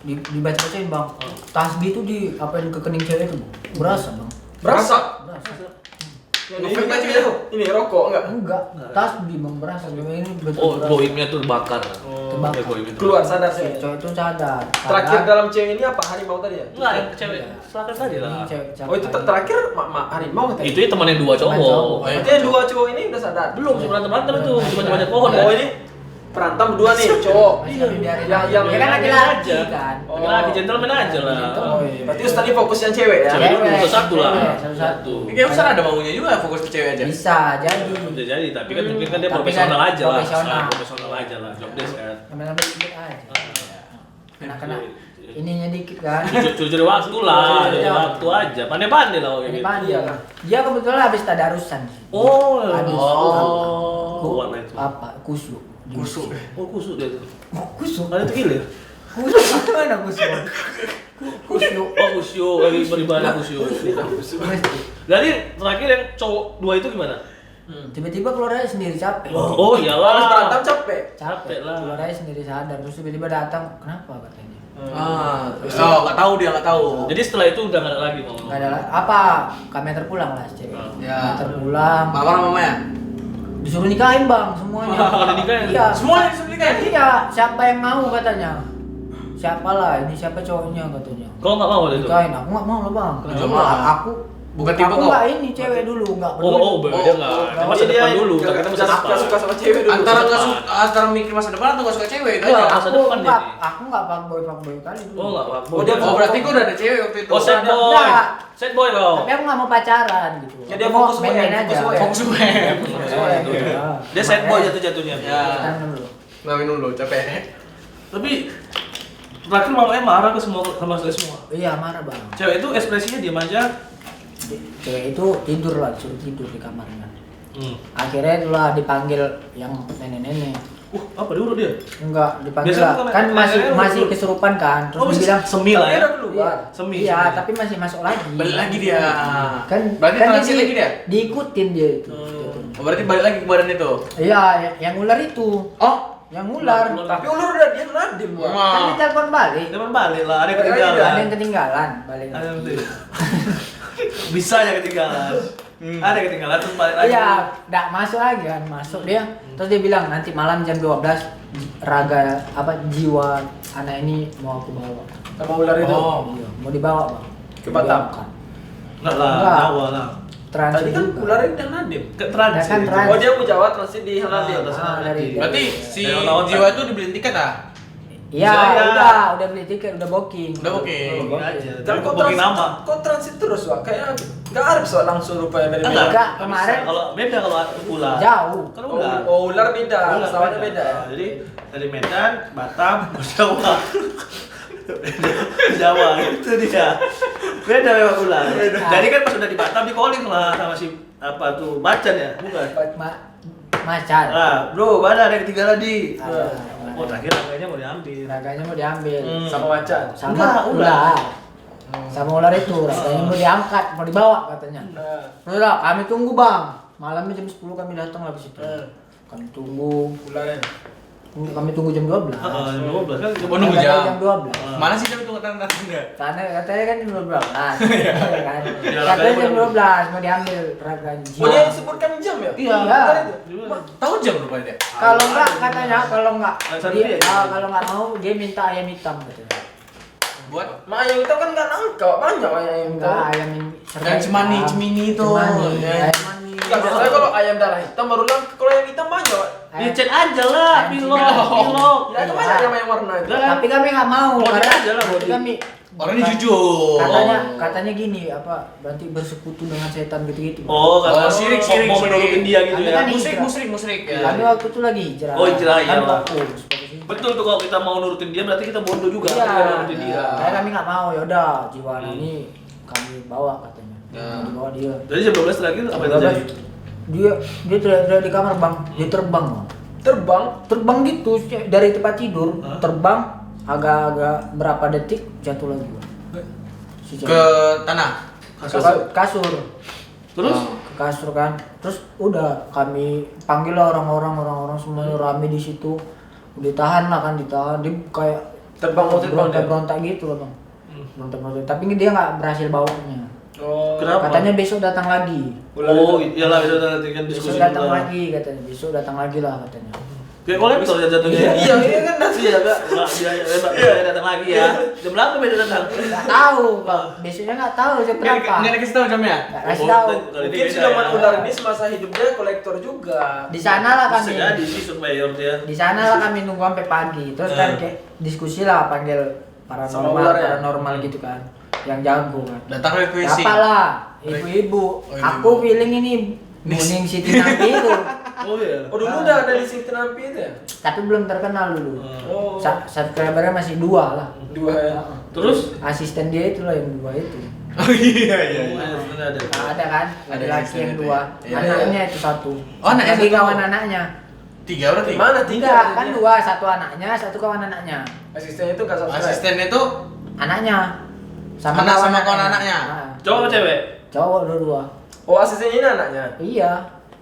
dibaca-bacain Bang. Tasbih itu di apain ke kening cewek itu. Berasa Bang. Berasa. Berasa. Ini ini rokok enggak? Enggak. Tasbih Bang berasa. Ini betul. Oh, boimnya tuh bakar. Terbakar. Ya, boimnya tuh. Keluar sadar sih. Cewek itu sadar. Terakhir dalam cewek ini apa? Harimau tadi ya? Enggak, yang cewek. Silakan tadi lah. Oh itu terakhir harimau katanya? Itu ya teman yang 2 Teman cowok. cowok. Berarti yang 2 cowok ini udah sadar? Belum berantem itu, cuma manjat pohon kan. Oh ini berantem 2 nih cowok. Masih tapi biarin Yang- aja. yang- Ya kan yang laki-laki aja. kan. Oh. Laki gentleman aja lah. Oh iya. Berarti Ustaz ini fokus yang cewek ya? Cewek dulu Cewek, satu lah. cewek, satu-satu. Ini kayak besar ada maunya juga fokus ke cewek aja. Bisa jadi. Bisa jadi, tapi kan mungkin kan dia Tapi profesional kan aja lah. profesional. Profesional aja lah, job desk kan. Kena sedikit aja. Kena ininya dikit kan. Curi waktu lah, Curi curi waktu aja. Pandai-pandai lah Jadi gitu. pandai kan. Dia kebetulan habis tadarusan. Oh, Habis. oh, warna itu. Apa? Kusuk. Kusuk. Oh, kusuk dia tuh. Kusuk. Ada tuh gilir. Kusuk mana kusuk? Kusuk. Oh, kusyuk, lagi beribadah kusyuk. Jadi terakhir yang cowok 2 itu gimana? Tiba-tiba keluar aja sendiri capek. Oh, Habis iyalah. berantem capek. Capek lah. Keluar aja sendiri sadar. Terus tiba-tiba datang. Kenapa katanya? Ah. Oh nggak tahu dia nggak tahu. Jadi setelah itu udah nggak ada lagi ngomong. Gak ada apa? Kami terpulang lah cewek. Ya. Terpulang. Mama sama mamanya. Disuruh nikahin bang semuanya. Pada nikahin? Iya. Semuanya disuruh nikahin? Iya. Siapa yang mau katanya? Siapa lah? Ini siapa cowoknya katanya? Kalau nggak mau ada itu. Nikahin. Aku nggak mau lah bang. Jamaah. Aku Bukan tipe aku kau. nggak ini cewek dulu, nggak peduli. Dia enggak. Dia masa Jadi depan dia dulu, nggak- kita masa nggak depan. suka sama cewek dulu. Antara mikir masa depan atau nggak suka cewek itu Enggak, aja. masa aku depan nggak, jadi. aku nggak fuckboy kali dulu. Oh enggak, Pak. Oh, dia Oh berarti kau udah ada cewek waktu itu. Oh, sad boy. Enggak. Sad boy kau. Tapi aku nggak mau pacaran gitu. Ya, dia Aku mau fokus main-main UN, aja. fokus UN. Fokus web. Fokus UN, gitu. Dia sad boy jatuh-jatuhnya. Ya. Tahan dulu. Nggak minum dulu, capek. Tapi terakhir mamanya marah ke semua sama semua. Iya, marah bang. Cewek itu ekspresinya diam aja. Cewek itu tidur lah, suruh tidur di kamarnya. Hmm. Akhirnya itulah dipanggil yang nenek-nenek. Apa dulu dia? Enggak, dipanggil Biasanya lah. bukan Kan masih nenek-nenek masih dulu. kesurupan kan. Terus Oh, masih bilang semi lah Tapi ya. udah keluar. Semi. iya, semi. tapi masih masuk lagi. Balik lagi dia. Kan Berarti kan transit lagi dia? diikutin dia itu. Oh, berarti balik lagi ke badan itu. Iya, yang ular itu. Oh, Yang ular. Ular. Tapi ulur udah dia nadim gua. Kan ditelepon balik. Dia balik lah, ada yang Balik lagi ketinggalan. Ada yang ketinggalan, balik Ada yang lagi. ketinggalan. Bisa aja ketinggalan. Ada yang ketinggalan terus balik lagi. Iya, enggak masuk lagi kan, masuk dia. Terus dia bilang nanti malam jam 12 raga apa jiwa anak ini mau aku bawa. Sama ular itu. Oh. Iya, mau dibawa, Bang. Ke Batam? Diangkat. Enggak lah, Enggak. Jawa lah. Transit Tadi kan juga. ularnya udah nadim. Ke transit. Ya kan, transit. Oh dia mau Jawa transit di Hanadim. Ah, dari- berarti si Dari otak-otak. jiwa itu dibeliin tiket ah? Iya, Bisa, udah beli tiket, udah booking. Udah booking. Booking aja. Dan Tapi kok booking transit, nama. kok transit terus Wak? Kayak nggak harus Wak langsung rupanya dari Enggak, Medan. Enggak, nggak kemarin- bisa. Kalau beda kalau ular. Jauh. Kalau Oh, ular. oh, ular beda, Ular pesawatnya beda ya. Nah, jadi dari Medan, Batam, ke Jawa. Jawa itu dia. Beda memang ular. Jadi kan pas udah di Batam di calling lah sama si apa tuh macan ya, bukan? Macan. Ah, bro, mana ada yang ketinggalan di? Ada. Oh, terakhir raganya mau diambil. Raganya mau diambil. Sama macan. Sama Enggak, ular. Sama ular itu, raganya mau diangkat, mau dibawa katanya. Nah, Udah, kami tunggu bang. Malamnya jam 10 kami datang lah ke situ. Kami tunggu. ularnya. Kami tunggu jam 12. Jam 12 kan. Oh, nunggu Katanya jam. jam 12. Mana sih jam tunggu tanda-tanda? Katanya kan jam 12. Kan? Ya, Katanya jam raganya 12 mau diambil raganya. Oh dia sebutkan jam ya? Iya. Ular itu. Tahu jam rupanya dia. Kalau enggak katanya kalau enggak Alasan dia, dia. kalau enggak mau dia minta ayam hitam katanya. Buat Mak ayam hitam kan nggak nangkep, banyak ayam Enggak hitam. ayam yang cemani, cemini itu. Cemani. Ya, Ayam- cemani. Nggak, biasanya kalau ayam darah hitam baru nangkep, kalau ayam hitam banyak. Wak. Dicet aja lah, Ayam pilok, cina. pilok. Ya itu banyak ayam yang warna itu. Lah, Tapi kami nggak mau Body karena aja lah, nanti body. kami Orangnya jujur. katanya gini apa berarti bersekutu dengan setan gitu-gitu. Oh, Oh, kata sirik, mau menolongin dia gitu Anda ya. kan Musrik ya. Kami waktu itu lagi hijrah. Oh, hijrah, kan iya, Bang. fokus. Betul tuh kalau kita mau nurutin dia berarti kita bodoh juga. Iya. Kita nurutin dia. Kayak kami nggak mau, yaudah jiwa ini kami bawa katanya. Ya. Dibawa dia. Jadi jam 12 terakhir apa yang 12, terjadi? dia tidak di kamar bang, dia terbang bang. Terbang. Gitu dari tempat tidur, Hah? terbang agak-agak berapa detik jatuh lagi bang. Si Ke cewek. tanah. kasur. Terus Ke kasur kan, terus udah kami panggil lah orang-orang semuanya rame di situ, ditahan lah kan, ditahan dia kayak Terbang mau terbang dia. berontak gitu lah bang, berontak, tapi dia nggak berhasil bawanya. Oh. Kenapa? Katanya besok datang lagi, oh, iyalah itu nanti kan diskusi besok datang juga. lagi katanya, besok datang lagi lah katanya. Kayak kolektor ya jatuhnya. Iya, ini kan nasi Iya, Kak. Nggak, dia datang lagi ya. Jam berapa beda datang? Nggak tahu bang, besoknya nggak tahu jam berapa. Nggak dikasih tahu jamnya. Nggak kasih tahu. Mungkin siluman ular ini semasa hidupnya kolektor juga. Di sana lah Bisa kami. jadi sih surveyor dia. Di sana lah kami nunggu sampai pagi. Terus kan kayak diskusi lah panggil Sama ular ya? paranormal gitu kan, yang jago kan. Datang revisi. Siapa lah, ibu-ibu. Oh, ibu-ibu. Aku feeling ini Muning Siti Nampi itu. Oh iya. Oh dulu udah ada di Siti Nampi itu ya? Tapi belum terkenal dulu. Oh. Subscribernya masih 2 lah. Dua ya. Terus Asisten dia itu lah yang 2 itu. Oh iya iya. ada. Nah, ada kan? Ada Laki-laki asisten yang itu 2. ya? Iya. Anaknya itu 1. Oh, anaknya Lagi satu. kawan anaknya. 3 berarti. Mana tiga? Enggak, kan 2, 1 anaknya, 1 kawan anaknya. Asistennya itu nggak subscribe. Asisten itu Anaknya. Anak sama kawan anaknya? Nah, Cowok apa cewek? cowok dua-dua. Oh asistennya ini anaknya? Iya,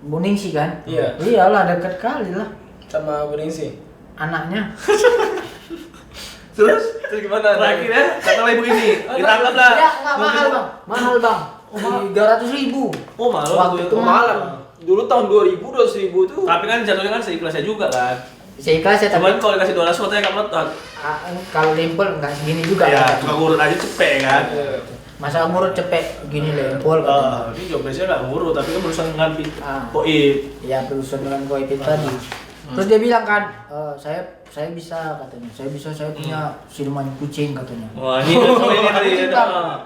Buningsi kan? Iya. Iyalah dekat kali lah Sama Bu Ningsi. anaknya. Terus Terus gimana? terakhir ya kata ibu ini ditangkap lah. Ya, enggak mahal, Bang. Mahal, Bang. 300.000. Oh malu Waktu tuh. itu Oh, malam. Dulu tahun 2000, 200.000 tuh. Tapi kan jatuhnya kan seikhlasnya juga kan. Seikhlas ya, tapi Cuman kalau dikasih 200 katanya nggak meletot. kalau limpel enggak segini juga. Ya, kan. tukang urut aja cepet kan. Iya. Masa ngurut cepet gini lempol katanya. Ini job desknya nggak ngurut, tapi kan berusaha ngambil Ah. koib. Ya berurusan dengan Koip itu tadi. Terus dia bilang kan, saya bisa katanya. Saya punya siluman kucing katanya. Wah, ini tadi.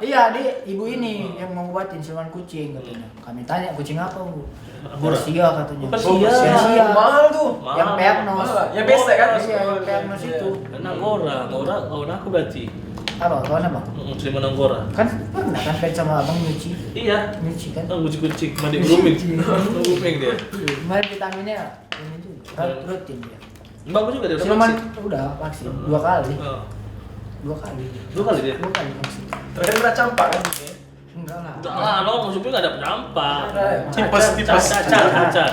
Iya, dia ibu ini yang mengobatin siluman kucing katanya. Kami tanya kucing apa, Bu? Angora. Persia katanya. Persia. Persia. Mahal tuh. Yang peaknos. Yang besek kan? Iya, yang peaknos itu. Angora kawan aku berarti. Apa? Kawan apa? Muslim Angora. Kan pernah kan fans sama abang nyuci. Iya. Nyuci kan? Kucing-kucing, mandi grooming. Grooming dia. Iya, kemarin vitaminnya ini tuh rutin dia. Bagus juga dia. Siluman udah vaksin 2 kali. Oh. 2 kali. 2 kali dia. 2 kali vaksin. Terakhir kena campak kan? Enggak lah. Ah, lo maksudnya nggak ada campak. Tipes.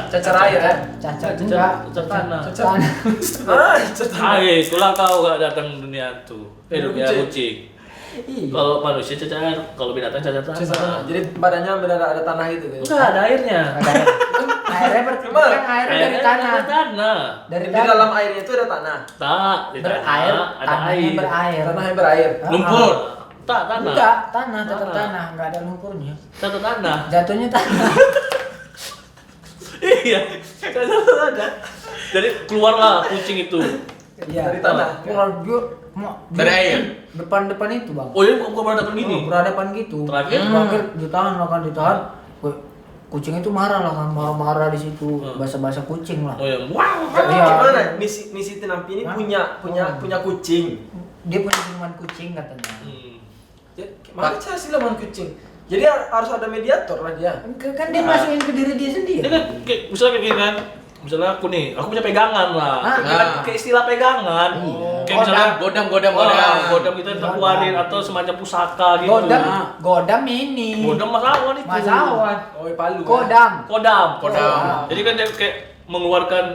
Cacar air ya? Cacat enggak. Cacat tanah. Tanah. Hai, itulah kau gak datang dunia tuh. Dunia kucing. Iya. Kalau manusia cacar, kalau binatang cacar tanah. Jadi badannya benar ada tanah gitu. Enggak ada airnya. Airnya kan airnya dari tanah. Dari tanah. Dari Di dalam airnya itu ada tanah. Tak, di berair, tanah ada tanahnya air. berair. Tanah yang berair. Lumpur. Tak, tanah. Enggak, tanah tetap Tanah. tanah, enggak ada lumpurnya. Satu tanah. Jatuhnya tanah. Iya. Satu tanah. Jadi keluarlah kucing itu. Iya. Dari tanah. Keluar dia Dari air. Depan itu, Bang. Oh, ini bukan berhadapan gini. Berhadapan gitu. Terakhir? Ditahan lah kan ditahan. Weh, kucing itu marah lah kan, marah-marah di situ, bahasa-bahasa kucing lah. Oh, yang wow. Iya. Gimana? Misi Tinampi ini Hah? punya kucing. Dia punya siluman kucing katanya. Ya, mana cara siluman kucing? Jadi harus ada mediator lah dia. Kan dia masukin ke diri dia sendiri. Ini kan kayak misalnya kayak gini kan. Misalnya aku punya pegangan lah. Ah. Kayak istilah pegangan. Iya. Kayak misalnya Godam. godam kita keluarin atau semacam pusaka gitu. Godam ini. Godam Mas Awan itu. Mas Awan. Oh, Palu. Kodam. Kodam. Kodam. Jadi kan dia kayak mengeluarkan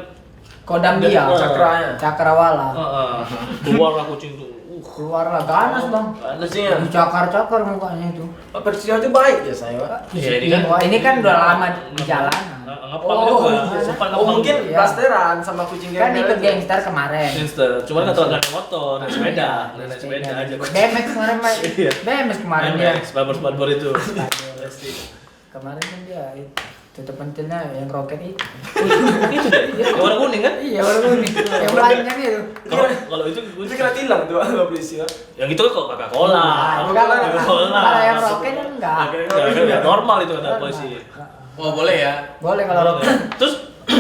Kodam dia. Cakranya. Cakrawala. keluar lah kucing tuh. Keluar lah ganas, Bang. Kucingnya. Dicakar-cakar mukanya itu. Persia itu baik ya saya, Pak. Iya, ini kan Wah, ini kan udah lama di jalanan. Ngepang juga. Sempat Oh, mungkin Iya. plasteran sama kucing Kan ikut itu. gangster kemarin. Insta. Cuma kan kalau naik motor, naik sepeda, naik sepeda aja. BMX kemarin, Pak. Iya. BMX kemarin dia. Barber itu. Kemarin kan dia tutup pentilnya yang roket itu. Itu deh. Yang warna kuning kan? Iya, baru ini. Yang panjang itu. Kalau itu Itu kena tilang tuh sama polisi, Pak. yang itu kok Coca-Cola. Kalau yang roket kan enggak. Enggak normal itu kata polisi. Oh, boleh ya. Boleh kalau roket. Terus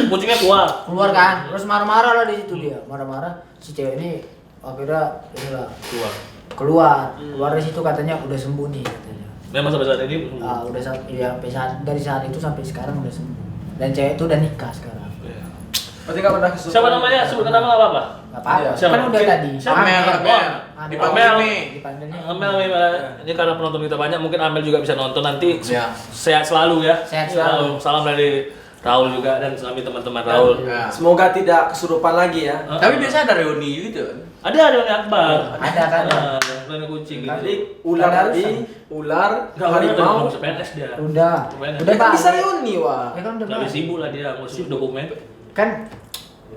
kucingnya keluar. Keluar kan, terus marah-marah lah di situ dia. Marah-marah si cewek ini akhirnya inilah keluar dari situ katanya udah sembuh nih katanya. Memang sampai saat ini Udah dari saat itu sampai sekarang udah sembuh. Dan cewek itu udah nikah sekarang. Berarti enggak pernah kesurupan. Siapa namanya? Sebutkan nama enggak apa-apa. Enggak apa-apa. Siapa? Kan udah tadi. Siapa? Amel. Amel. Dipanggil nih. Dipanggilnya. Amel, ini karena penonton kita banyak, mungkin Amel juga bisa nonton nanti. Ya. Sehat selalu ya. Sehat selalu. Salam dari Raul juga dan selamat teman-teman Raul. Ya. Semoga tidak kesurupan lagi ya. Tapi biasa ada reuni gitu kan. Ada Uni Akbar. Ada kan. Reuni kucing gitu. Tadi ular tadi, ular, harimau. Bisa PNS dia. Udah. Udah Udah Kan bisa balik. reuni, Wah. Ya kan udah Tapi balik. sibuk lah dia ngurus dokumen. Kan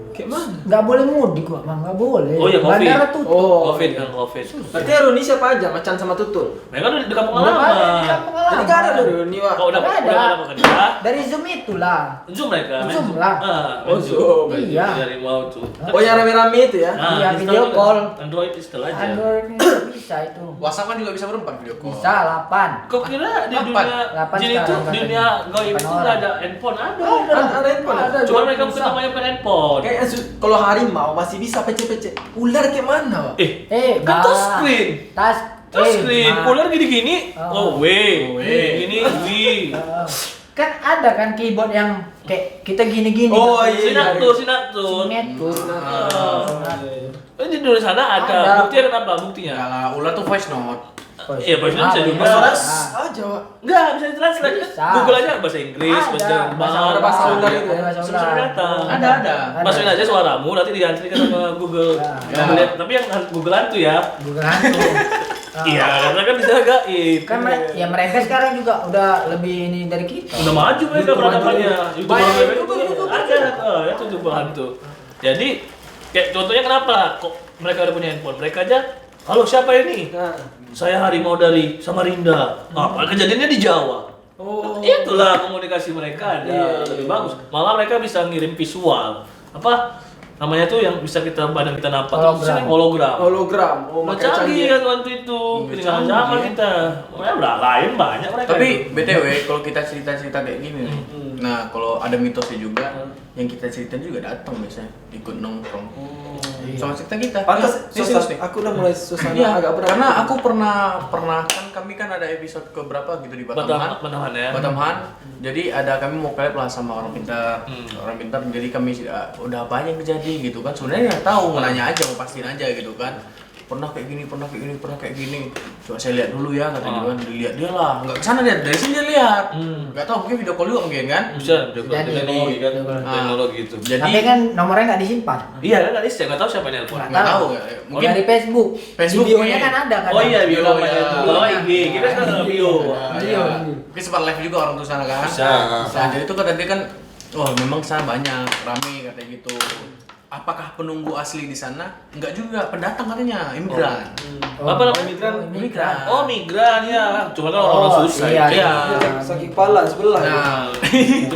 Kayak mana? nggak boleh mudik kok, Bang. Nggak boleh. Oh iya, Covid. Bandara tutup. Oh, Covid kan Covid. Berarti reuni siapa aja? Macan sama Tutul. Mereka udah di kampung Udah balik di halaman. kampung Jadi halaman. kan ada reuni, Wah. Kalau udah Nggak udah ada. ada pekerja, Dari Zoom itulah. Zoom mereka. main Zoom lah. Oh, Zoom. Iya. Dari mau tuh. Oh, yang rame-rame itu ya? Nah, Iya, install video juga. call. Android install aja. Android ini bisa itu. WhatsApp kan juga bisa berempat video call. Bisa 8. Kok kira di Lapan. dunia Lapan jin itu sekarang di katanya. dunia gaib itu Lapan nggak orang. ada handphone ada. Ada handphone. Ada. Cuma mereka mungkin Bisa. namanya bukan handphone. Kayaknya kalau harimau masih bisa pece-pece. Ular kayak mana, Wah? Kan Bang. touchscreen. Touchscreen. Bang. Ular gini-gini. Oh. Oh, W. Gini V. Kan ada kan keyboard yang kayak kita gini-gini. Oh, kan? iya. Sinatur. Signature. Ini di sana ada. Ada. Buktinya kenapa? Buktinya. Ya lah, ular tuh voice note. Iya, bahasa Indonesia juga. Aja, Wah. Enggak, bisa ditranslate. Bisa. Google aja bahasa Inggris, Ada. bahasa Jerman. Ada bahasa ular itu ya? Bahasa Sudah ular. datang. Ada. Masukin aja suaramu, nanti diantrikan sama Google. Ya. Tapi yang Google hantu ya. Google hantu. Iya, karena kan bisa gaib. Kan ya mereka sekarang juga udah lebih ini dari kita. Udah maju mereka YouTube peradabannya. maju. YouTuber Banyak mereka YouTuber, itu YouTuber. ada, ya YouTuber hantu. Jadi kayak contohnya kenapa kok mereka udah punya handphone? Mereka aja halo siapa ini? Nah. Saya harimau dari Samarinda. Apa kejadiannya di Jawa? Oh. Itulah komunikasi mereka ada lebih bagus. Malah mereka bisa ngirim visual. Apa namanya tuh yang bisa kita badan kita nampak tuh Hologram. hologram. Hologram. Oh, Nah, makanya canggih canggih. kan waktu itu. Ini nggak sama kita. Makanya udah lain banyak mereka. Tapi BTW kalau kita cerita-cerita kayak gini nih. Nah, kalau ada mitosnya juga yang kita ceritain juga datang biasanya ikut nongkrong. Sama cerita kita. Pantas Ini serius nih. aku udah mulai suasana Iya, agak berat. karena aku pernah kan kami kan ada episode ke berapa gitu di Batamhan. Batamhan ya. Batamhan. Jadi ada kami mau collab lah sama orang pintar. Orang pintar jadi kami udah apa aja yang terjadi gitu kan. Sebenarnya nggak tahu, nanya aja, mau pastiin aja gitu kan. Pernah kayak gini, pernah kayak gini, pernah kayak gini. Coba saya lihat dulu ya, kata dia kan. Dilihat dia lah, nggak kesana dia, dari sini dia lihat. Nggak tahu, mungkin video call juga mungkin kan. Bisa Jadi, teknologi kan, Ah. teknologi itu. Jadi Tapi kan nomornya nggak disimpan. Iya kan tadi saya nggak tahu siapa yang nelpon. nggak tahu ya. Mungkin dari Facebook. Facebook Videonya mungkin. kan ada kan. Oh iya, bio Bio, namanya ya. itu. Kalau IG, kita sekarang nggak bio. Iya. Mungkin sempat live juga orang tuh sana kan. Bisa. Nah, jadi itu kata dia kan, wah memang sana banyak, rame katanya gitu. Apakah penunggu asli di sana? Enggak juga, pendatang katanya, imigran. Apa namanya? Imigran. Oh migran ya. Cuma kan orang-orang susah. iya, Iya. Sakit kepala sebelah. Nah, Itu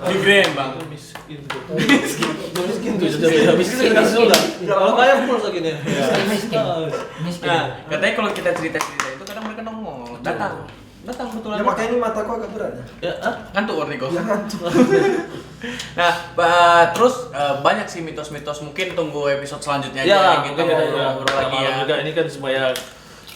migran bang. miskin tuh. Miskin tuh sudah miskin kan sudah. Kalau kaya full segini. Miskin. Miskin. Nah, katanya kalau kita cerita-cerita itu kadang mereka nongol, datang betulan. Ya makanya ini mataku agak berat ya. Ya, Ngantuk Warniko. Ya ngantuk. Nah, terus banyak sih mitos-mitos, mungkin tunggu episode selanjutnya aja ya, yang kita mungkin ngobrol lagi ya. juga ini kan supaya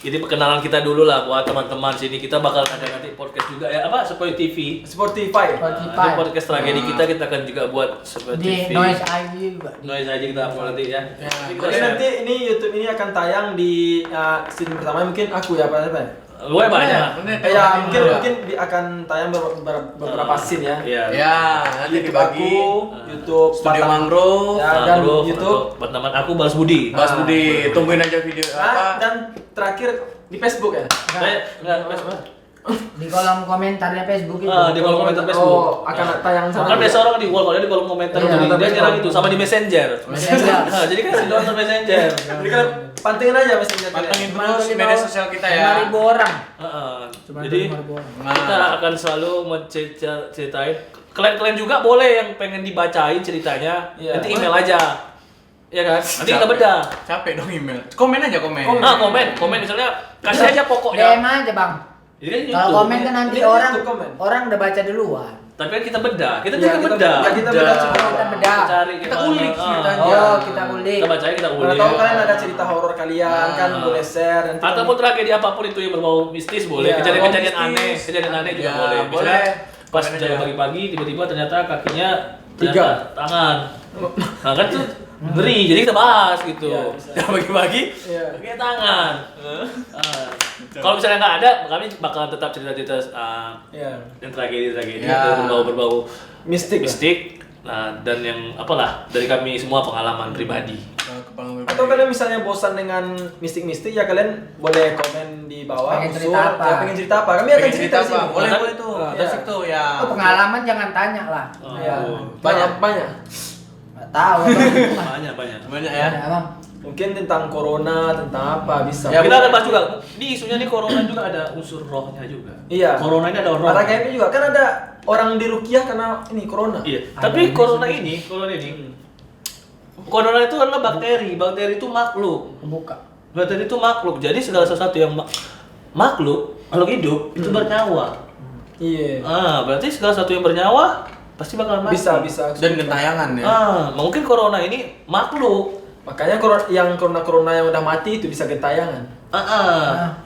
ini perkenalan kita dulu lah buat teman-teman sini. Kita bakal ada nanti podcast juga ya, apa Spotify TV. Spotify. Ini podcast tragedi kita akan juga buat Di TV. Noise ID juga. Noise aja kita upload nanti ya. Ya, Jadi nanti ini YouTube ini akan tayang di scene pertama mungkin aku ya apa ya? Gue banyak. Ya mungkin akan tayang beberapa scene ya. Iya. Ya, nanti YouTube dibagi. aku, YouTube Studio Batang- Mangrove, ya, dan Mangrove, YouTube. atau buat teman aku Balas Budi. Mas Budi, tungguin aja video apa. Dan terakhir di Facebook ya. Enggak. Di kolom komentarnya Facebook itu. Di kolom komentar Facebook. Oh, akan tayang sana. Kan biasa orang di wall, kalau dia di kolom komentar Iya, jadi dia tapi nyerang kalau- itu sama di Messenger. Messenger. Nah, jadi kan si nonton Messenger. Jadi kalian pantengin aja messenger kalian. Pantengin terus media sosial kita ya. 5.000 orang. Heeh. Cuma Jadi 5.000 orang. Nah. kita akan selalu menceritain. Kalian juga boleh yang pengen dibacain ceritanya, Iya. nanti email aja. Ya kan? Nanti kita bedah. Capek dong email. Komen aja komen. Komen misalnya kasih aja DM pokoknya. aja bang. Ini kan Kalau YouTube. komen kan nanti Ini orang YouTube komen. orang udah baca duluan. Tapi kan kita bedah. Kita Iya, juga kita bedah. bedah. Kita bedah semua. Kita bedah. Cari Kita ulik ceritanya. Oh, kita ulik. Kita bacain, kita Mana ulik. tahu kalian ada cerita horor kalian kan boleh share nanti. Ataupun tragedi apapun itu yang berbau mistis boleh. Iya, Kejadian-kejadian berbau aneh, mistis. kejadian aneh juga Ya, boleh. boleh. Misalnya pas Komen jalan aja. pagi-pagi tiba-tiba ternyata kakinya Tiga. ternyata tangan. Nah kan tuh ngeri, jadi kita bahas gitu. Iya, bisa. Jangan bagi-bagi, Iya. pakai tangan. Kalau misalnya nggak ada, kami bakalan tetap cerita-cerita Iya. yang tragedi-tragedi Ya. berbau-berbau Mistik. mistik. Nah, dan yang apalah dari kami semua pengalaman pribadi. Atau kalian misalnya bosan dengan mistik-mistik ya kalian boleh komen di bawah. Pengen usul, cerita apa? Ya, pengen cerita apa? Kami akan Pengen cerita cerita sih. apa? Boleh Nah, boleh tuh. iya. Ada situ ya. Oh, pengalaman jangan tanya lah. Oh, Iya. Banyak. Banyak. Nggak tahu abang. banyak. Banyak ya. Banyak, Bang. Mungkin tentang corona, tentang apa bisa. Ya, Kita akan bahas juga. Di isunya nih corona juga ada unsur rohnya juga. Iya. Corona ini ada roh. Ada kayaknya juga kan ada orang diruqyah karena ini corona. Iya. Ada Tapi yang corona disebut. corona itu adalah bakteri. Bakteri itu makhluk. Buka. Bakteri itu makhluk. Jadi segala sesuatu yang makhluk hidup itu bernyawa. Iya. Berarti segala sesuatu yang bernyawa pasti bakal mati. Bisa. Dan gentayangan ya. Mungkin corona ini makhluk. Makanya corona yang udah mati itu bisa gentayangan. Nah,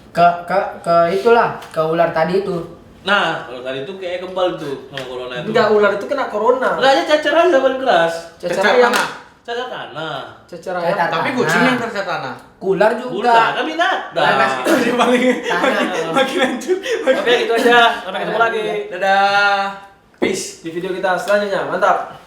ke itulah ke ular tadi itu. Nah, kalau tadi itu kayak kebal tuh sama corona itu. Enggak, ular itu kena corona. Enggak aja cacar aja paling keras. Cacar ayam. tanah. Cacar tanah. Cacar ayam. Cacar Tapi tanah. kucing yang tercet tanah. Ular Udah, juga. kan binatang. Panas. Itu paling Tanah. makin hancur. Oke, gitu aja. Sampai ketemu lagi. Dadah. Peace di video kita selanjutnya. Mantap.